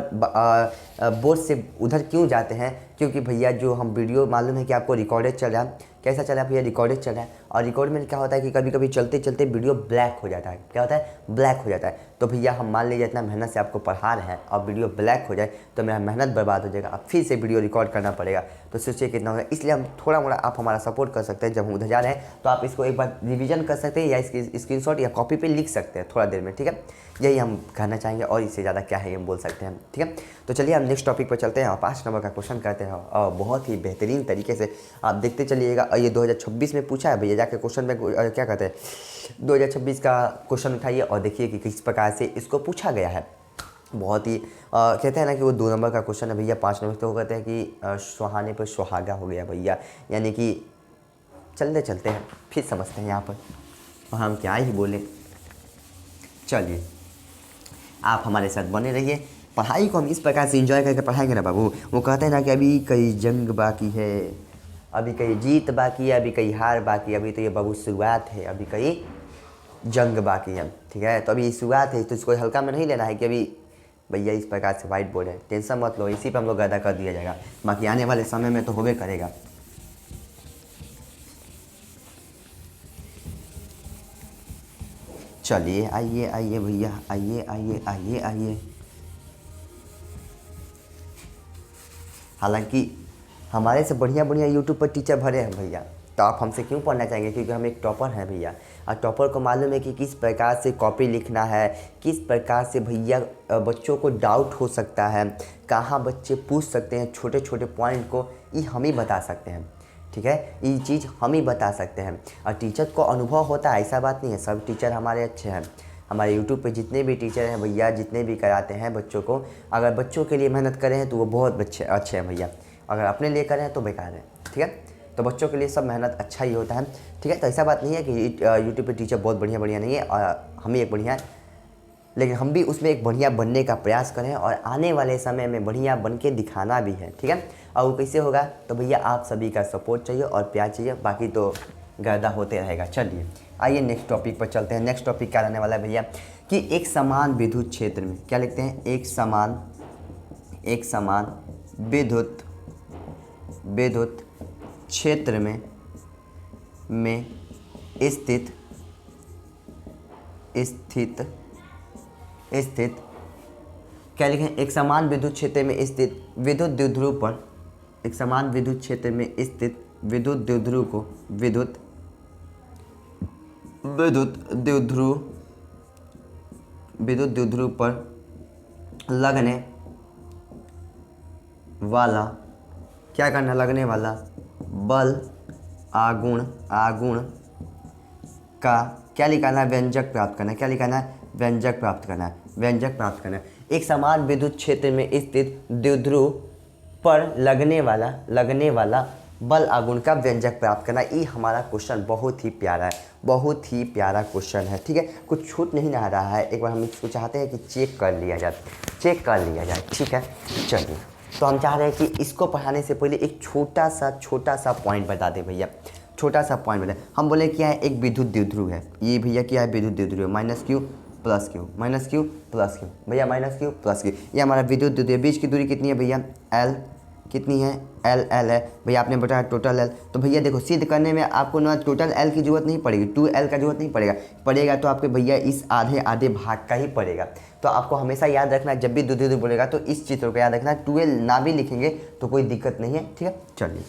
बोर्ड से उधर क्यों जाते हैं, क्योंकि भैया जो हम वीडियो मालूम है कि आपको रिकॉर्डेड चल रहा है, कैसा चल रहा है भैया, रिकॉर्डेड चल रहा है। और रिकॉर्ड में क्या होता है कि कभी कभी चलते चलते वीडियो ब्लैक हो जाता है, क्या होता है, ब्लैक हो जाता है। तो भैया हम मान लीजिए इतना मेहनत से आपको पढ़ा रहे हैं और वीडियो ब्लैक हो जाए तो मेरा मेहनत बर्बाद हो जाएगा, अब फिर से वीडियो रिकॉर्ड करना पड़ेगा। तो सोचिए कितना होगा, इसलिए हम थोड़ा मोड़ा आप हमारा सपोर्ट कर सकते हैं। जब हम उधर जा रहे हैं तो आप इसको एक बार रिविजन कर सकते हैं या इसकी स्क्रीनशॉट या कॉपी पे लिख सकते हैं थोड़ा देर में, ठीक है। यही हम कहना चाहेंगे और इससे ज़्यादा क्या है हम बोल सकते हैं, ठीक है। तो चलिए हम नेक्स्ट टॉपिक पर चलते हैं और 5 नंबर का क्वेश्चन करते हैं और बहुत ही बेहतरीन तरीके से आप देखते चलिएगा। और ये 2026 में पूछा है भैया, जाके क्वेश्चन में क्या कहते हैं 2026 का क्वेश्चन उठाइए और देखिए कि किस प्रकार से इसको पूछा गया है। बहुत ही कहते हैं ना कि वो 2 नंबर का क्वेश्चन है भैया, 5 नंबर तो कहते हैं कि सुहाने पर सुहागा हो गया भैया, यानी कि चलते चलते हैं फिर समझते हैं यहाँ पर, और हम क्या ही बोलें। चलिए आप हमारे साथ बने रहिए, पढ़ाई को हम इस प्रकार से एंजॉय करके पढ़ाएंगे ना बाबू। वो कहते हैं ना कि अभी कई जंग बाकी है, अभी कई जीत बाकी है, अभी कई हार बाकी है, अभी तो ये बाबू शुरुआत है, अभी कई जंग बाकी है। ठीक है, तो अभी शुरुआत है, तो इसको हल्का में नहीं लेना है कि अभी भैया इस प्रकार से वाइट बोर्ड है, टेंशन मत लो, इसी पर हम लोग अदा कर दिया जाएगा, बाकी आने वाले समय में तो होबे करेगा। चलिए आइए आइए भैया, आइए आइए आइए आइए। हालांकि हमारे से बढ़िया बढ़िया यूट्यूब पर टीचर भरे हैं भैया, तो आप हमसे क्यों पढ़ना चाहेंगे? क्योंकि हम एक टॉपर हैं भैया, और टॉपर को मालूम है कि किस प्रकार से कॉपी लिखना है, किस प्रकार से भैया बच्चों को डाउट हो सकता है, कहाँ बच्चे पूछ सकते हैं, छोटे छोटे पॉइंट को ये हम ही बता सकते हैं। ठीक है, ये चीज़ हम ही बता सकते हैं, और टीचर को अनुभव होता है, ऐसा बात नहीं है। सब टीचर हमारे अच्छे हैं, हमारे यूट्यूब पे जितने भी टीचर हैं भैया, जितने भी कराते हैं बच्चों को, अगर बच्चों के लिए मेहनत करें हैं तो वो बहुत अच्छे हैं भैया, अगर अपने लिए करें तो बेकार है। ठीक है, तो बच्चों के लिए सब मेहनत अच्छा ही होता है। ठीक है, तो ऐसा बात नहीं है कि यूट्यूब पे टीचर बहुत बढ़िया बढ़िया नहीं है, और हम ही एक बढ़िया है, लेकिन हम भी उसमें एक बढ़िया बनने का प्रयास करें, और आने वाले समय में बढ़िया बन के दिखाना भी है। ठीक है, और वो कैसे होगा? तो भैया आप सभी का सपोर्ट चाहिए और प्यार चाहिए, बाकी तो गर्दा होते रहेगा। चलिए आइए नेक्स्ट टॉपिक पर चलते हैं। नेक्स्ट टॉपिक क्या रहने वाला है भैया कि एक समान विद्युत क्षेत्र में, क्या लिखते हैं? एक समान विद्युत क्षेत्र में स्थित क्या लिखें? एक समान विद्युत क्षेत्र में स्थित विद्युत द्विध्रुव पर, एक समान विद्युत क्षेत्र में स्थित विद्युत द्विध्रुव को विद्युत द्विध्रुव पर लगने वाला, क्या करना? लगने वाला बल आगुण का क्या लिखाना है? व्यंजक प्राप्त करना है। क्या लिखाना है? व्यंजक प्राप्त करना है। एक समान विद्युत क्षेत्र में स्थित द्विध्रुव पर लगने वाला बल आगुण का व्यंजक प्राप्त करना। ये हमारा क्वेश्चन बहुत ही प्यारा क्वेश्चन है। ठीक है, कुछ छूट नहीं ना रहा है, एक बार हम इसको चाहते हैं कि चेक कर लिया जाए। ठीक है, चलिए, तो हम चाह रहे हैं कि इसको पढ़ाने से पहले एक छोटा सा पॉइंट बता दें भैया, छोटा सा पॉइंट बता। हम बोले क्या है? एक विद्युत द्विध्रुव है, ये भैया क्या है? विद्युत द्विध्रुव है, माइनस क्यू प्लस क्यू भैया, माइनस क्यू प्लस क्यू, ये हमारा विद्युत द्विध्रुव। बीच की दूरी कितनी है भैया? एल कितनी है? एल है भैया, आपने बताया टोटल एल। तो भैया देखो, सिद्ध करने में आपको ना टोटल एल की जरूरत नहीं पड़ेगी, 2L का जरूरत नहीं पड़ेगा तो आपके भैया इस आधे भाग का ही पड़ेगा। तो आपको हमेशा याद रखना, जब भी द्विध्रुव बोलेगा तो इस चित्र को याद रखना, 2L ना भी लिखेंगे तो कोई दिक्कत नहीं है। ठीक है, चलिए,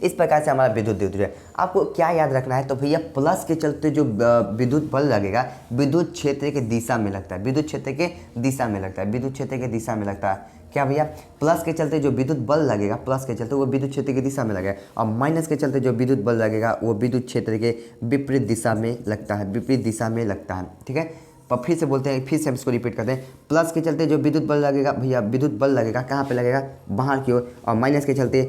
इस प्रकार से हमारा विद्युत द्विध्रुव है। आपको क्या याद रखना है? तो भैया प्लस के चलते जो विद्युत बल लगेगा विद्युत क्षेत्र के दिशा में लगता है, विद्युत क्षेत्र के दिशा में लगता है। क्या भैया? प्लस के चलते जो विद्युत बल लगेगा, प्लस के चलते वो विद्युत क्षेत्र की दिशा में लगेगा, और माइनस के चलते जो विद्युत बल लगेगा वो विद्युत क्षेत्र के विपरीत दिशा में लगता है। ठीक है, पर फिर से बोलते हैं, फिर से हम इसको रिपीट करते हैं। प्लस के चलते जो विद्युत बल लगेगा भैया, विद्युत बल लगेगा कहाँ पे लगेगा? बाहर की ओर, और माइनस के चलते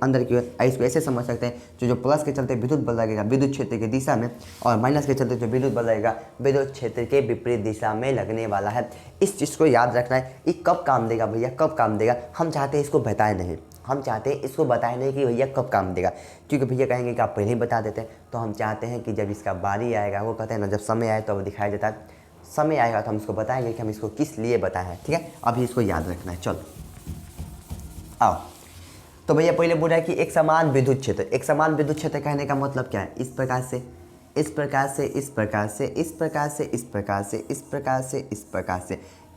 अंदर की ओर। इसको ऐसे समझ सकते हैं, जो प्लस के चलते विद्युत बल लगेगा विद्युत क्षेत्र की दिशा में, और माइनस के चलते जो विद्युत बल लगेगा विद्युत क्षेत्र के विपरीत दिशा में लगने वाला है। इस चीज़ को याद रखना है। ये कब काम देगा भैया? कब काम देगा? हम चाहते हैं इसको बताए नहीं, कि भैया कब काम देगा, क्योंकि भैया कहेंगे कि आप पहले ही बता देते हैं। तो हम चाहते हैं कि जब इसका बारी आएगा, वो कहते हैं ना, जब समय आए तो दिखाया जाता है, समय आएगा तो हम इसको बताएंगे कि हम इसको किस लिए बताए हैं। ठीक है, अभी इसको याद रखना है। चलो आओ, तो भैया पहले बोल रहा है कि एक समान विद्युत क्षेत्र कहने का मतलब क्या है? इस प्रकार से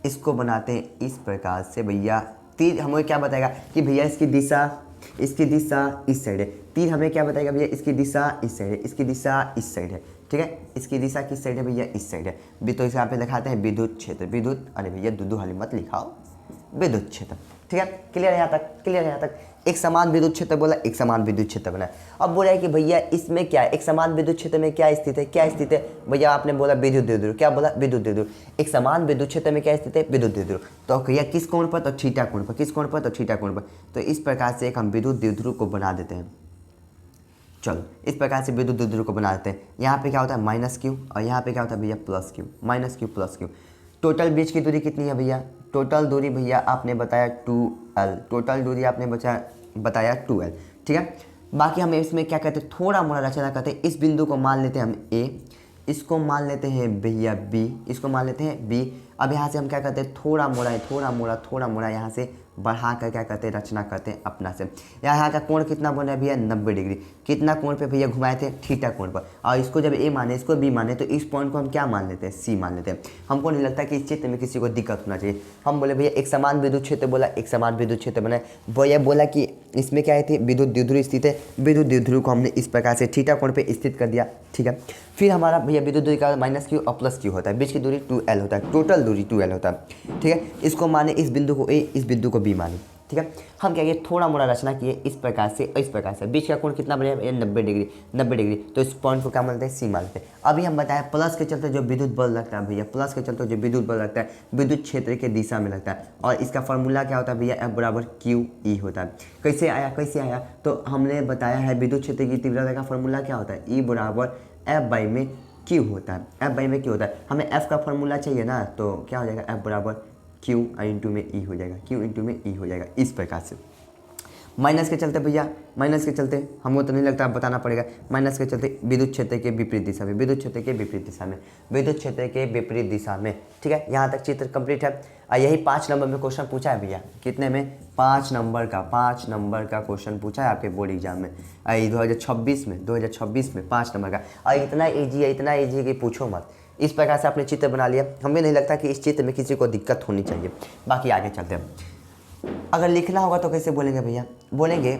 इसको बनाते हैं इस प्रकार से भैया। तीर हमें क्या बताएगा कि भैया इसकी दिशा इस साइड है। तीर हमें क्या बताएगा भैया? इसकी दिशा इस साइड है। ठीक है, इसकी दिशा किस साइड है भैया? इस साइड है। तो इस यहाँ पे दिखाते हैं विद्युत क्षेत्र, अरे भैया दुदू हाली मत लिखाओ, विद्युत क्षेत्र। ठीक है, क्लियर है यहाँ तक? एक समान विद्युत क्षेत्र बोला, एक समान विद्युत क्षेत्र बना। अब बोला है कि भैया इसमें क्या है? एक समान विद्युत क्षेत्र में क्या स्थित है? भैया आपने बोला विद्युत द्विध्रुव। क्या बोला? विद्युत द्विध्रुव। एक समान विद्युत क्षेत्र में क्या स्थित है? विद्युत द्विध्रुव। तो भैया किस कोण पर? तो थीटा कोण पर। किस कोण पर? तो थीटा कोण पर। तो इस प्रकार से एक हम विद्युत द्विध्रुव को बना देते हैं। चलो, इस प्रकार से विद्युत द्विध्रुव को बना देते हैं। यहाँ पे क्या होता है? माइनस क्यू, और यहाँ पे क्या होता है भैया? Plus q, minus q plus q. Total बीच की दूरी कितनी है भैया? टोटल दूरी भैया आपने बताया 2L, ठीक है। बाकी हमें इसमें क्या कहते हैं, थोड़ा मोड़ा रचना करते हैं। इस बिंदु को मान लेते हैं हम ए, इसको मान लेते हैं भैया बी, इसको मान लेते हैं बी। अब यहाँ से हम क्या करते हैं, थोड़ा मोड़ा यहाँ से बढ़ा कर क्या करते हैं, रचना करते हैं अपना से। यहाँ का कोण कितना बना है भैया, 90 डिग्री। कितना कोण पे भैया घुमाए थे, थीटा कोण पर। और इसको जब ए माने, इसको बी माने, तो इस पॉइंट को हम क्या मान लेते हैं, सी मान लेते हैं। हमको नहीं लगता कि इस चित्र में किसी को दिक्कत होना चाहिए। हम बोले भैया एक समान विद्युत क्षेत्र बोला, एक समान विद्युत क्षेत्र बनाए। भैया बोला कि इसमें क्या है, विद्युत द्विध्रुव स्थित है। विद्युत द्विध्रुव को हमने इस प्रकार से थीटा कोण पे स्थित कर दिया, ठीक है। फिर हमारा भैया विद्युत दूरी का माइनस क्यू और प्लस क्यू होता है, बीच की दूरी 2l होता है, टोटल दूरी 2l होता है, ठीक है। इसको माने इस बिंदु को ए, इस बिंदु को बी माने, ठीक है। हम क्या किए, थोड़ा मोड़ा रचना किए इस प्रकार से और इस प्रकार से। बीच का कोण कितना बनेगा, 90 डिग्री, 90 डिग्री। तो इस पॉइंट को क्या मानते हैं, सी मानते हैं। अभी हम बताएं प्लस के चलते जो विद्युत बल लगता है भैया, प्लस के चलते जो विद्युत बल लगता है विद्युत क्षेत्र के दिशा में लगता है। और इसका फॉर्मूला क्या होता है भैया, F बराबर क्यू ई होता है। कैसे आया, तो हमने बताया है विद्युत क्षेत्र की तीव्रता का फॉर्मूला क्या होता है, ई बराबर F बाई में क्यू होता है। F बाई में क्यू होता है। हमें F का फॉर्मूला चाहिए ना, तो क्या हो जाएगा, F बराबर क्यू इंटू में ई हो जाएगा, क्यू इंटू में ई हो जाएगा, इस प्रकार से। माइनस के चलते भैया, माइनस के चलते हमको तो नहीं लगता, आप बताना पड़ेगा। माइनस के चलते विद्युत क्षेत्र के विपरीत दिशा में, विद्युत क्षेत्र के विपरीत दिशा में, विद्युत क्षेत्र के विपरीत दिशा में, ठीक है। यहाँ तक चित्र कंप्लीट है। और यही 5 नंबर में क्वेश्चन पूछा है भैया, कितने में, 5 नंबर का क्वेश्चन पूछा है आपके बोर्ड एग्जाम में 2026 में 5 नंबर का। और इतना ईजी है कि पूछो मत। इस प्रकार से आपने चित्र बना लिया। हमें नहीं लगता कि इस चित्र में किसी को दिक्कत होनी चाहिए। बाकी आगे चलते हैं। अगर लिखना होगा तो कैसे बोलेंगे भैया, बोलेंगे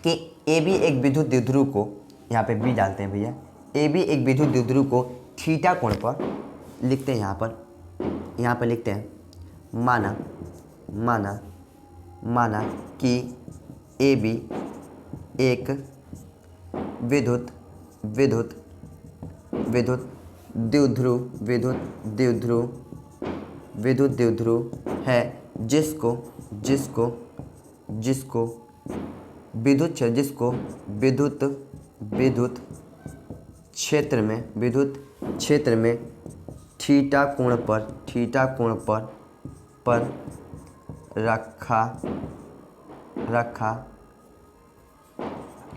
कि ए बी एक विद्युत द्विध्रुव को, यहाँ पे बी डालते हैं भैया, ए बी एक विद्युत द्विध्रुव को थीटा कोण पर लिखते हैं। यहाँ पर लिखते हैं, माना कि ए बी एक विद्युत द्विध्रुव है जिसको विद्युत क्षेत्र में थीटा कोण पर रखा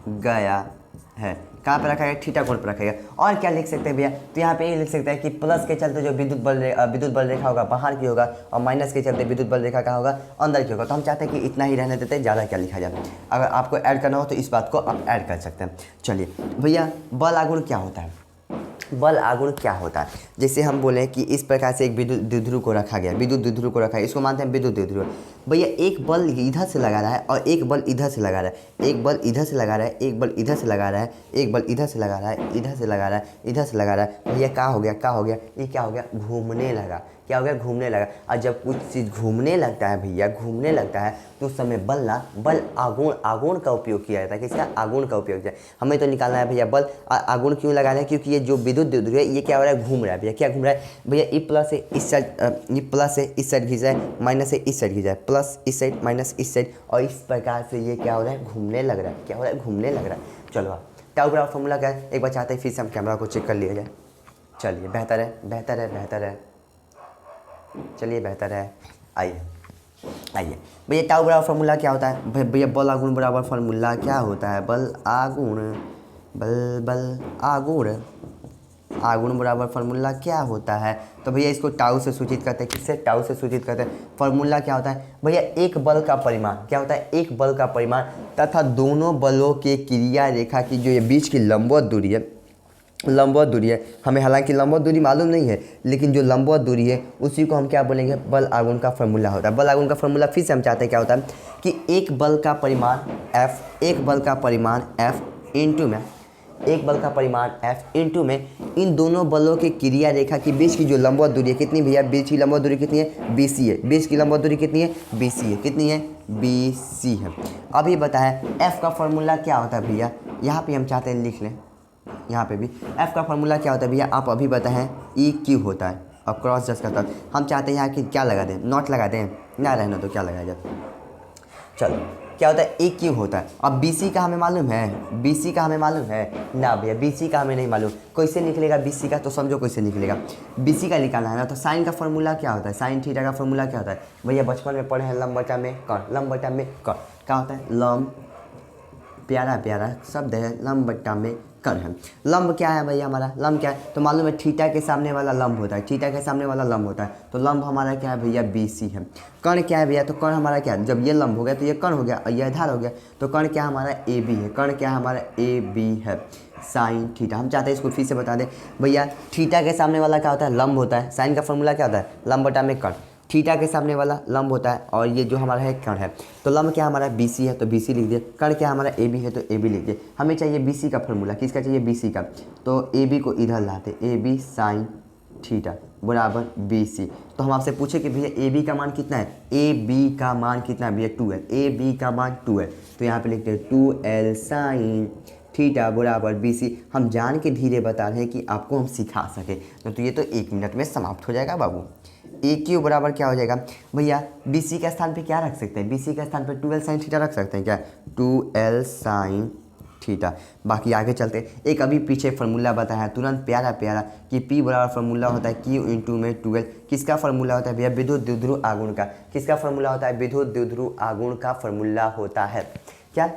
गया है। कहाँ पर रखा गया, थीटा कोण पर रखा गया। और क्या लिख सकते हैं भैया, तो यहाँ पे ये लिख सकते हैं कि प्लस के चलते जो विद्युत बल रेखा होगा बाहर की होगा, और माइनस के चलते विद्युत बल रेखा का होगा अंदर की होगा। तो हम चाहते हैं कि इतना ही रहने देते हैं, ज़्यादा क्या लिखा जाए। अगर आपको ऐड करना हो तो इस बात को आप ऐड कर सकते हैं। चलिए भैया, बल आघूर्ण क्या होता है, बल आघूर्ण क्या होता है। जैसे हम बोले कि इस प्रकार से एक विद्युत द्विध्रुव को रखा गया, इसको मानते हैं विद्युत द्विध्रुव। भैया एक बल इधर से लगा रहा है और एक बल इधर से लगा रहा है, एक बल इधर से लगा रहा है, एक बल इधर से लगा रहा है, एक बल इधर से लगा रहा है, इधर से लगा रहा है, इधर से लगा रहा है। भैया क्या हो गया, ये क्या हो गया, घूमने लगा। क्या हो गया, घूमने लगा। और जब कुछ चीज़ घूमने लगता है भैया, घूमने लगता है, तो उस समय बल आघूर्ण का उपयोग किया जाता है। किसका, आघूर्ण का उपयोग किया। हमें तो निकालना है भैया बल आघूर्ण क्यों लगाना है, क्योंकि ये जो विद्युत द्विध्रुव है ये क्या हो रहा है, घूम रहा है भैया। क्या घूम रहा है भैया, ये प्लस है इस साइड, ये प्लस है इस साइड खींचा है, माइनस है इस साइड खींचा है, प्लस इस साइड माइनस इस साइड, और इस प्रकार से ये क्या हो रहा है, घूमने लग रहा है। क्या हो रहा है, घूमने लग रहा है। चलो टाउ का फॉर्मूला क्या है, एक बार चाहते हैं फिर से हम कैमरा को चेक कर लिया जाए। चलिए बेहतर है। चलिए बेहतर है। आइए भैया, टाउ बराबर फॉर्मूला क्या होता है भैया, बल आघूर्ण बराबर फॉर्मूला क्या होता है, बल आघूर्ण बराबर फॉर्मूला क्या होता है। तो भैया इसको टाउ से सूचित करते हैं। किससे, टाउ से सूचित करते हैं। फॉर्मूला क्या होता है भैया, एक बल का परिमाण, क्या होता है, एक बल का परिमाण तथा दोनों बलों के क्रिया रेखा की जो ये बीच की लंबवत दूरी है, हमें हालांकि लंबवत दूरी मालूम नहीं है, लेकिन जो लंबवत दूरी है उसी को हम क्या बोलेंगे, बल आघूर्ण का फॉर्मूला होता है। बल आघूर्ण का फॉर्मूला फिर से हम चाहते हैं क्या होता है कि एक बल का परिमाण F इंटू में इन दोनों बलों के क्रिया रेखा की बीच की जो लंबवत दूरी है, कितनी भैया, बीच की लंबवत दूरी कितनी है, BC है। बीच की लंबवत दूरी कितनी है, BC है। कितनी है, BC है। अभी बताएं F का फॉर्मूला क्या होता है भैया, यहाँ पे हम चाहते हैं लिख लें, यहाँ पे भी F का फॉर्मूला क्या होता है भैया, आप अभी बताएं EQ होता है। और क्रॉस जस्ट करता है, हम चाहते हैं यहाँ कि क्या लगा दें, नॉट लगा दें, ना रहना तो क्या लगाया जाए। चलो क्या होता है, EQ होता है। अब BC का हमें मालूम है, ना भैया BC का हमें नहीं मालूम। कैसे निकलेगा BC का, तो समझो कैसे निकलेगा। BC का निकालना है ना, तो साइन का फॉर्मूला क्या होता है, साइन थीटा का फॉर्मूला क्या होता है भैया, बचपन में पढ़े हैं, लंब बटा में कर्ण, क्या होता है, लंब प्यारा प्यारा शब्द है, लंब बट्टा में कण है। लंब क्या है भैया हमारा, लंब क्या है तो मालूम है थीटा के सामने वाला लंब होता है, थीटा के सामने वाला लंब होता है, तो लंब हमारा क्या है भैया BC है। कण क्या है भैया, तो कण हमारा क्या है, जब ये लंब हो गया तो ये कण हो गया और ये आधार हो गया, तो कण क्या हमारा AB है, कण क्या हमारा AB है साइन थीटा। हम चाहते हैं इसको फिर से बता दें भैया, थीटा के सामने वाला क्या होता है, लंब होता है। साइन का फॉर्मूला क्या होता है, लंब बटा में कण। थीटा के सामने वाला लंब होता है और ये जो हमारा है कण है, तो लंब क्या हमारा BC है तो BC लिख दिए, कण क्या हमारा AB है तो AB लिख दिए। हमें चाहिए BC का फॉर्मूला, किसका चाहिए, BC का, तो AB को इधर लाते, AB साइन थीटा बराबर BC। तो हम आपसे पूछे कि भैया AB का मान कितना है, AB का मान कितना है भैया 2L, AB का मान 2L, तो यहाँ पे लिखते हैं 2L साइन थीटा बराबर BC। हम जान के धीरे बता रहे हैं कि आपको हम सिखा सके, तो ये तो 1 मिनट में समाप्त हो जाएगा बाबू। AQ बराबर क्या हो जाएगा भैया, BC के स्थान पे क्या रख सकते हैं, BC के स्थान पे 2L साइन थीटा रख सकते हैं क्या, 2L साइन थीटा। बाकी आगे चलते हैं, एक अभी पीछे फार्मूला बताया तुरंत प्यारा प्यारा कि P बराबर फार्मूला होता है Q इंटू में 2L। किसका फार्मूला होता है भैया, विद्युत द्विध्रुव आघूर्ण का। किसका फार्मूला होता है, विद्युत द्विध्रुव आघूर्ण का फार्मूला होता है क्या।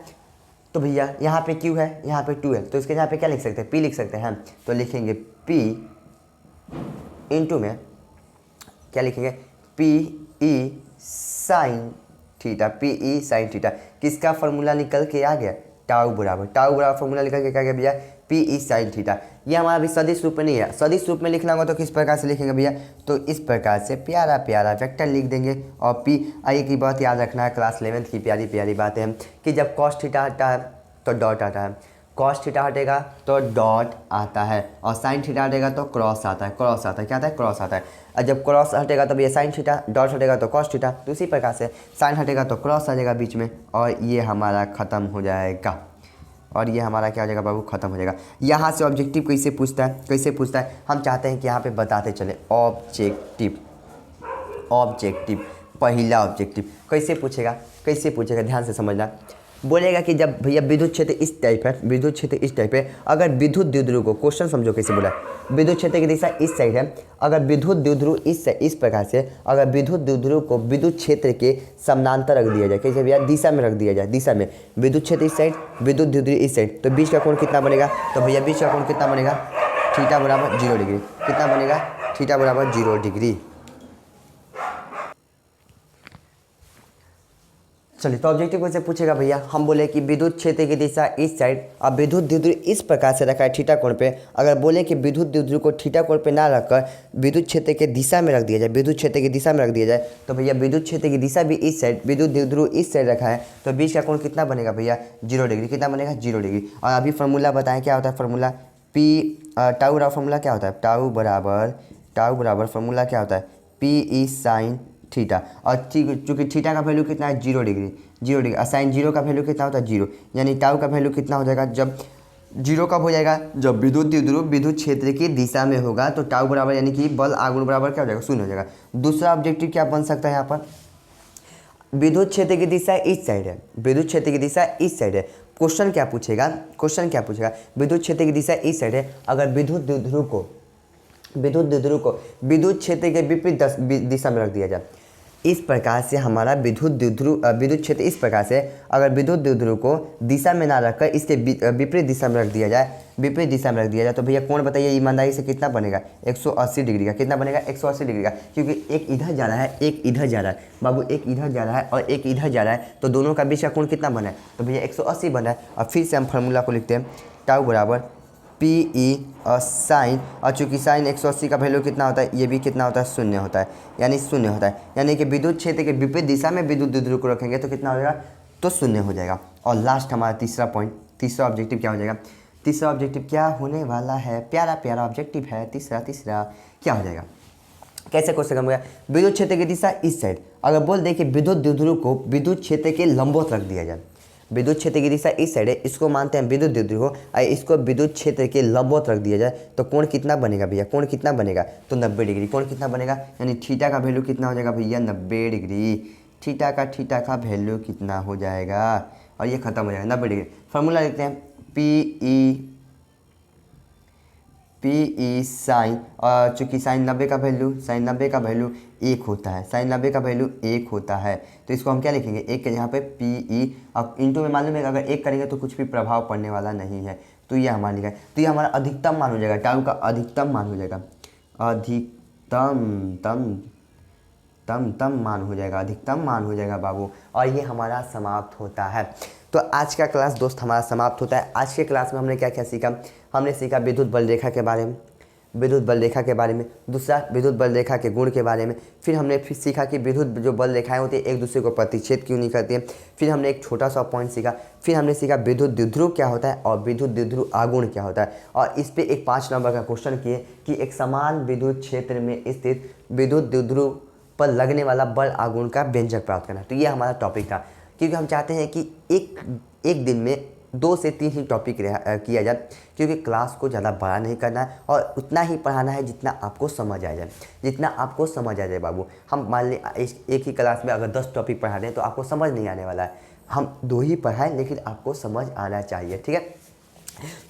तो भैया यहाँ पे Q है, यहाँ पे 2L, तो इसके यहाँ पे क्या लिख सकते हैं, P लिख सकते हैं। तो लिखेंगे P इंटू में क्या लिखेंगे, PE sine theta, PE sine theta. किसका फार्मूला निकल के आ गया, टाउ बराबर फार्मूला निकल के क्या गया भैया, PE साइन थीटा। ये हमारा अभी सदिश रूप में नहीं है, सदिश रूप में लिखना होगा तो किस प्रकार से लिखेंगे भैया, तो इस प्रकार से प्यारा प्यारा वेक्टर लिख देंगे। और P आई की बात याद रखना है, क्लास 11th की प्यारी प्यारी बातें हैं कि जब कॉस थीटा हटा है तो डॉट आता है, कॉस थीटा हटेगा तो डॉट आता है, और साइन थीटा हटेगा तो क्रॉस आता है, क्रॉस आता है, क्या आता है, क्रॉस आता है। और जब क्रॉस हटेगा तो ये साइन थीटा, डॉट हटेगा तो कॉस थीटा, तो उसी प्रकार से साइन हटेगा तो क्रॉस आ जाएगा बीच में, और ये हमारा ख़त्म हो जाएगा, और ये हमारा क्या हो जाएगा बाबू, ख़त्म हो जाएगा। यहाँ से ऑब्जेक्टिव कैसे पूछता है, कैसे पूछता है, हम चाहते हैं कि यहाँ पे बताते चले। ऑब्जेक्टिव, ऑब्जेक्टिव पहला ऑब्जेक्टिव कैसे पूछेगा, कैसे पूछेगा, ध्यान से समझना। बोलेगा कि जब भैया विद्युत क्षेत्र इस टाइप है, विद्युत क्षेत्र इस टाइप है, अगर विद्युत द्विध्रुव को, क्वेश्चन समझो कैसे बोला, विद्युत क्षेत्र की दिशा इस साइड है, अगर विद्युत द्विध्रुव इस प्रकार से, अगर विद्युत द्विध्रुव को विद्युत क्षेत्र के समानांतर रख दिया जाए, कैसे भैया, दिशा में रख दिया जाए, दिशा में, विद्युत क्षेत्र इस साइड, विद्युत द्विध्रुव इस साइड, तो बीच का कोण कितना बनेगा, तो भैया बीच का कोण कितना बनेगा, थीटा बराबर 0 डिग्री। कितना बनेगा, थीटा बराबर 0 डिग्री। चलिए, तो ऑब्जेक्टिव कैसे पूछेगा भैया, हम बोले कि विद्युत क्षेत्र की दिशा इस साइड, अब विद्युत द्विध्रुव इस प्रकार से रखा है थीटा कोण पे, अगर बोले कि विद्युत द्विध्रुव को थीटा कोण पे ना रखकर विद्युत क्षेत्र के दिशा में रख दिया जाए, विद्युत क्षेत्र की दिशा में रख दिया जाए, तो भैया विद्युत क्षेत्र की दिशा भी इस साइड, विद्युत द्विध्रुव इस साइड रखा है, तो बीच का कोण कितना बनेगा भैया, 0 डिग्री। कितना बनेगा, 0 डिग्री। और अभी फार्मूला बताएं क्या होता है, फार्मूला टाउ बराबर फार्मूला क्या होता है, टाउ बराबर फार्मूला क्या होता है, PE साइन थीटा। और चूँकि थीटा का वैल्यू कितना है, 0 डिग्री, 0 डिग्री, और साइन 0 का वैल्यू कितना होता है, 0, यानी टाउ का वैल्यू कितना हो जाएगा, जब 0 कब हो जाएगा, जब विद्युत द्विध्रुव विद्युत क्षेत्र की दिशा में होगा, तो टाउ बराबर यानी कि बल आघूर्ण बराबर क्या हो जाएगा, 0 हो जाएगा। दूसरा ऑब्जेक्टिव क्या बन सकता है यहाँ पर, विद्युत क्षेत्र की दिशा इस साइड है, विद्युत क्षेत्र की दिशा इस साइड है। क्वेश्चन क्या पूछेगा, विद्युत क्षेत्र की दिशा इस साइड है, अगर विद्युत द्विध्रुव को विद्युत क्षेत्र के विपरीत दिशा में रख दिया जाए, इस प्रकार से हमारा विद्युत क्षेत्र इस प्रकार से, अगर विद्युत द्विध्रुव को दिशा में ना रखकर इसके विपरीत दिशा में रख दिया जाए, तो भैया कोण बताइए ईमानदारी से कितना बनेगा, 180 डिग्री का। कितना बनेगा, 180 डिग्री का, क्योंकि एक इधर जा रहा है, एक इधर जा रहा है बाबू, एक इधर जा रहा है और एक इधर जा रहा है, तो दोनों का बीच का कोण कितना बना है, तो भैया 180 बना है। और फिर से हम फार्मूला को लिखते हैं, टाउ बराबर PE और साइन, और चूँकि साइन 180 का वैल्यू कितना होता है, ये भी कितना होता है, 0 होता है, यानी 0 होता है, यानी कि विद्युत क्षेत्र के विपरीत दिशा में विद्युत द्विध्रुव को रखेंगे तो कितना हो जाएगा, तो 0 हो जाएगा। और लास्ट हमारा तीसरा पॉइंट, तीसरा ऑब्जेक्टिव क्या हो जाएगा, तीसरा ऑब्जेक्टिव क्या होने वाला है, प्यारा प्यारा ऑब्जेक्टिव है तीसरा क्या हो जाएगा, कैसे क्वेश्चन होगा, विद्युत क्षेत्र की दिशा इस साइड, अगर बोल दे कि विद्युत द्विध्रुव को विद्युत क्षेत्र के लंबवत रख दिया जाए, विद्युत क्षेत्र की दिशा इस साइड है, इसको मानते हैं विद्युत द्विध्रुव को, और इसको विद्युत क्षेत्र के लंबवत रख दिया जाए, तो कोण कितना बनेगा भैया, कोण कितना बनेगा, तो 90 डिग्री। कोण कितना बनेगा, यानी थीटा का वैल्यू कितना हो जाएगा भैया, 90 डिग्री। थीटा का वैल्यू कितना हो जाएगा, और ये खत्म हो जाएगा 90 डिग्री। फार्मूला लिखते हैं, PE PE साइन, चूँकि साइन 90 का वैल्यू 1 होता है, साइन 90 का वैल्यू 1 होता है, तो इसको हम क्या लिखेंगे, 1 के यहाँ पे PE। अब इंटू में मालूम है कि अगर 1 करेंगे तो कुछ भी प्रभाव पड़ने वाला नहीं है, तो ये हमारा लिखा है। तो ये हमारा अधिकतम मान हो जाएगा, टाउ का अधिकतम मान हो जाएगा, अधिकतम मान हो जाएगा, अधिकतम मान हो जाएगा बाबू। और ये हमारा समाप्त होता है। तो आज का क्लास दोस्त हमारा समाप्त होता है। आज के क्लास में हमने क्या क्या सीखा, हमने सीखा विद्युत बल रेखा के बारे में, दूसरा विद्युत बल रेखा के गुण के बारे में, फिर सीखा कि विद्युत जो बल रेखाएं होती हैं एक दूसरे को प्रतिच्छेद क्यों नहीं करती हैं, फिर हमने एक छोटा सा पॉइंट सीखा, फिर हमने सीखा विद्युत द्विध्रुव क्या होता है और विद्युत द्विध्रुव आगुण क्या होता है। और इस पे एक 5 नंबर का क्वेश्चन किए कि एक समान विद्युत क्षेत्र में स्थित विद्युत द्विध्रुव पर लगने वाला बल आगुण का व्यंजक प्राप्त करना। तो ये हमारा टॉपिक था, क्योंकि हम चाहते हैं कि एक दिन में 2 से 3 ही टॉपिक किया जाए, क्योंकि क्लास को ज़्यादा बड़ा नहीं करना है और उतना ही पढ़ाना है जितना आपको समझ आ जाए, बाबू। हम मान लें एक ही क्लास में अगर 10 टॉपिक पढ़ा दें तो आपको समझ नहीं आने वाला है। हम 2 ही पढ़ाएं, लेकिन आपको समझ आना चाहिए, ठीक है।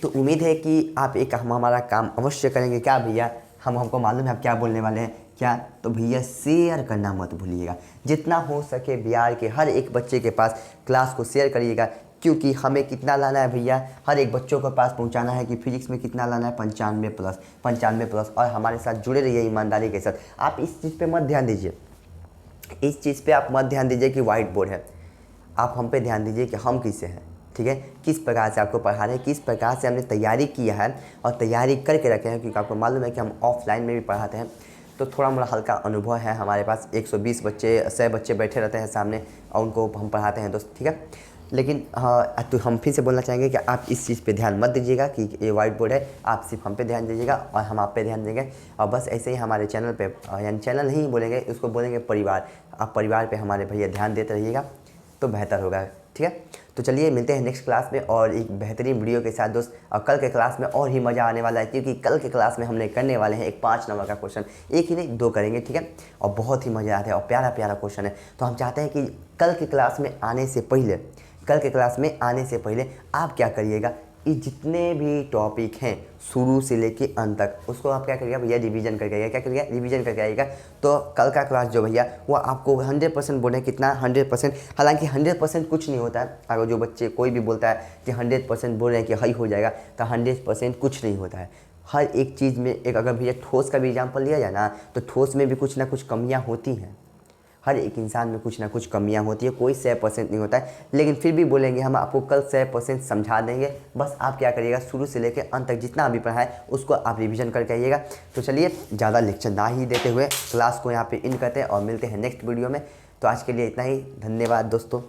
तो उम्मीद है कि आप हम हमारा काम अवश्य करेंगे। क्या भैया, हमको मालूम है आप क्या बोलने वाले हैं, क्या? तो भैया शेयर करना मत भूलिएगा, जितना हो सके बिहार के हर एक बच्चे के पास क्लास को शेयर करिएगा, क्योंकि हमें कितना लाना है भैया, हर एक बच्चों के पास पहुंचाना है कि फिजिक्स में कितना लाना है, 95 प्लस। और हमारे साथ जुड़े रहिए ईमानदारी के साथ। आप इस चीज़ पे मत ध्यान दीजिए, कि वाइट बोर्ड है, आप हम पे ध्यान दीजिए कि हम किससे हैं, ठीक है। किस प्रकार से आपको पढ़ा रहे हैं, किस प्रकार से हमने तैयारी किया है और तैयारी करके रखे हैं, क्योंकि आपको मालूम है कि हम ऑफलाइन में भी पढ़ाते हैं, तो थोड़ा मोड़ा हल्का अनुभव है हमारे पास। 120 बच्चे 100 बच्चे बैठे रहते हैं सामने और उनको हम पढ़ाते हैं दोस्त, ठीक है। लेकिन हाँ, तो हम फिर से बोलना चाहेंगे कि आप इस चीज़ पे ध्यान मत दीजिएगा कि ये वाइट बोर्ड है, आप सिर्फ हम पे ध्यान दीजिएगा और हम आप पे ध्यान देंगे। और बस ऐसे ही हमारे चैनल पे, यानी चैनल नहीं बोलेंगे, उसको बोलेंगे परिवार, आप परिवार पे हमारे भैया ध्यान देते रहिएगा तो बेहतर होगा, ठीक है। तो चलिए मिलते हैं नेक्स्ट क्लास में और एक बेहतरीन वीडियो के साथ दोस्त। और कल के क्लास में और ही मज़ा आने वाला है, क्योंकि कल के क्लास में हमने करने वाले हैं एक 5 नंबर का क्वेश्चन, एक ही नहीं 2 करेंगे, ठीक है। और बहुत ही मज़ा आता है और प्यारा क्वेश्चन है। तो हम चाहते हैं कि कल के क्लास में आने से पहले आप क्या करिएगा, ये जितने भी टॉपिक हैं शुरू से लेके अंत तक, उसको आप क्या करिएगा भैया, रिवीजन करके आइएगा। तो कल का क्लास जो भैया वो आपको 100% बोले, कितना 100%। हालांकि 100% कुछ नहीं होता है। अगर जो बच्चे कोई भी बोलता है कि 100% बोल रहे हैं कि हई हो जाएगा, तो 100% कुछ नहीं होता है। हर एक चीज़ में एक, अगर भैया ठोस का भी एग्जाम्पल लिया जाए ना, तो ठोस में भी कुछ ना कुछ कमियाँ होती हैं। हर एक इंसान में कुछ ना कुछ कमियां होती है, कोई 100% नहीं होता है। लेकिन फिर भी बोलेंगे हम आपको कल 100% समझा देंगे। बस आप क्या करिएगा, शुरू से लेकर अंत तक जितना भी पढ़ा है उसको आप रिवीजन करके आइएगा। तो चलिए ज़्यादा लेक्चर ना ही देते हुए क्लास को यहाँ पे इन करते हैं और मिलते हैं नेक्स्ट वीडियो में। तो आज के लिए इतना ही, धन्यवाद दोस्तों।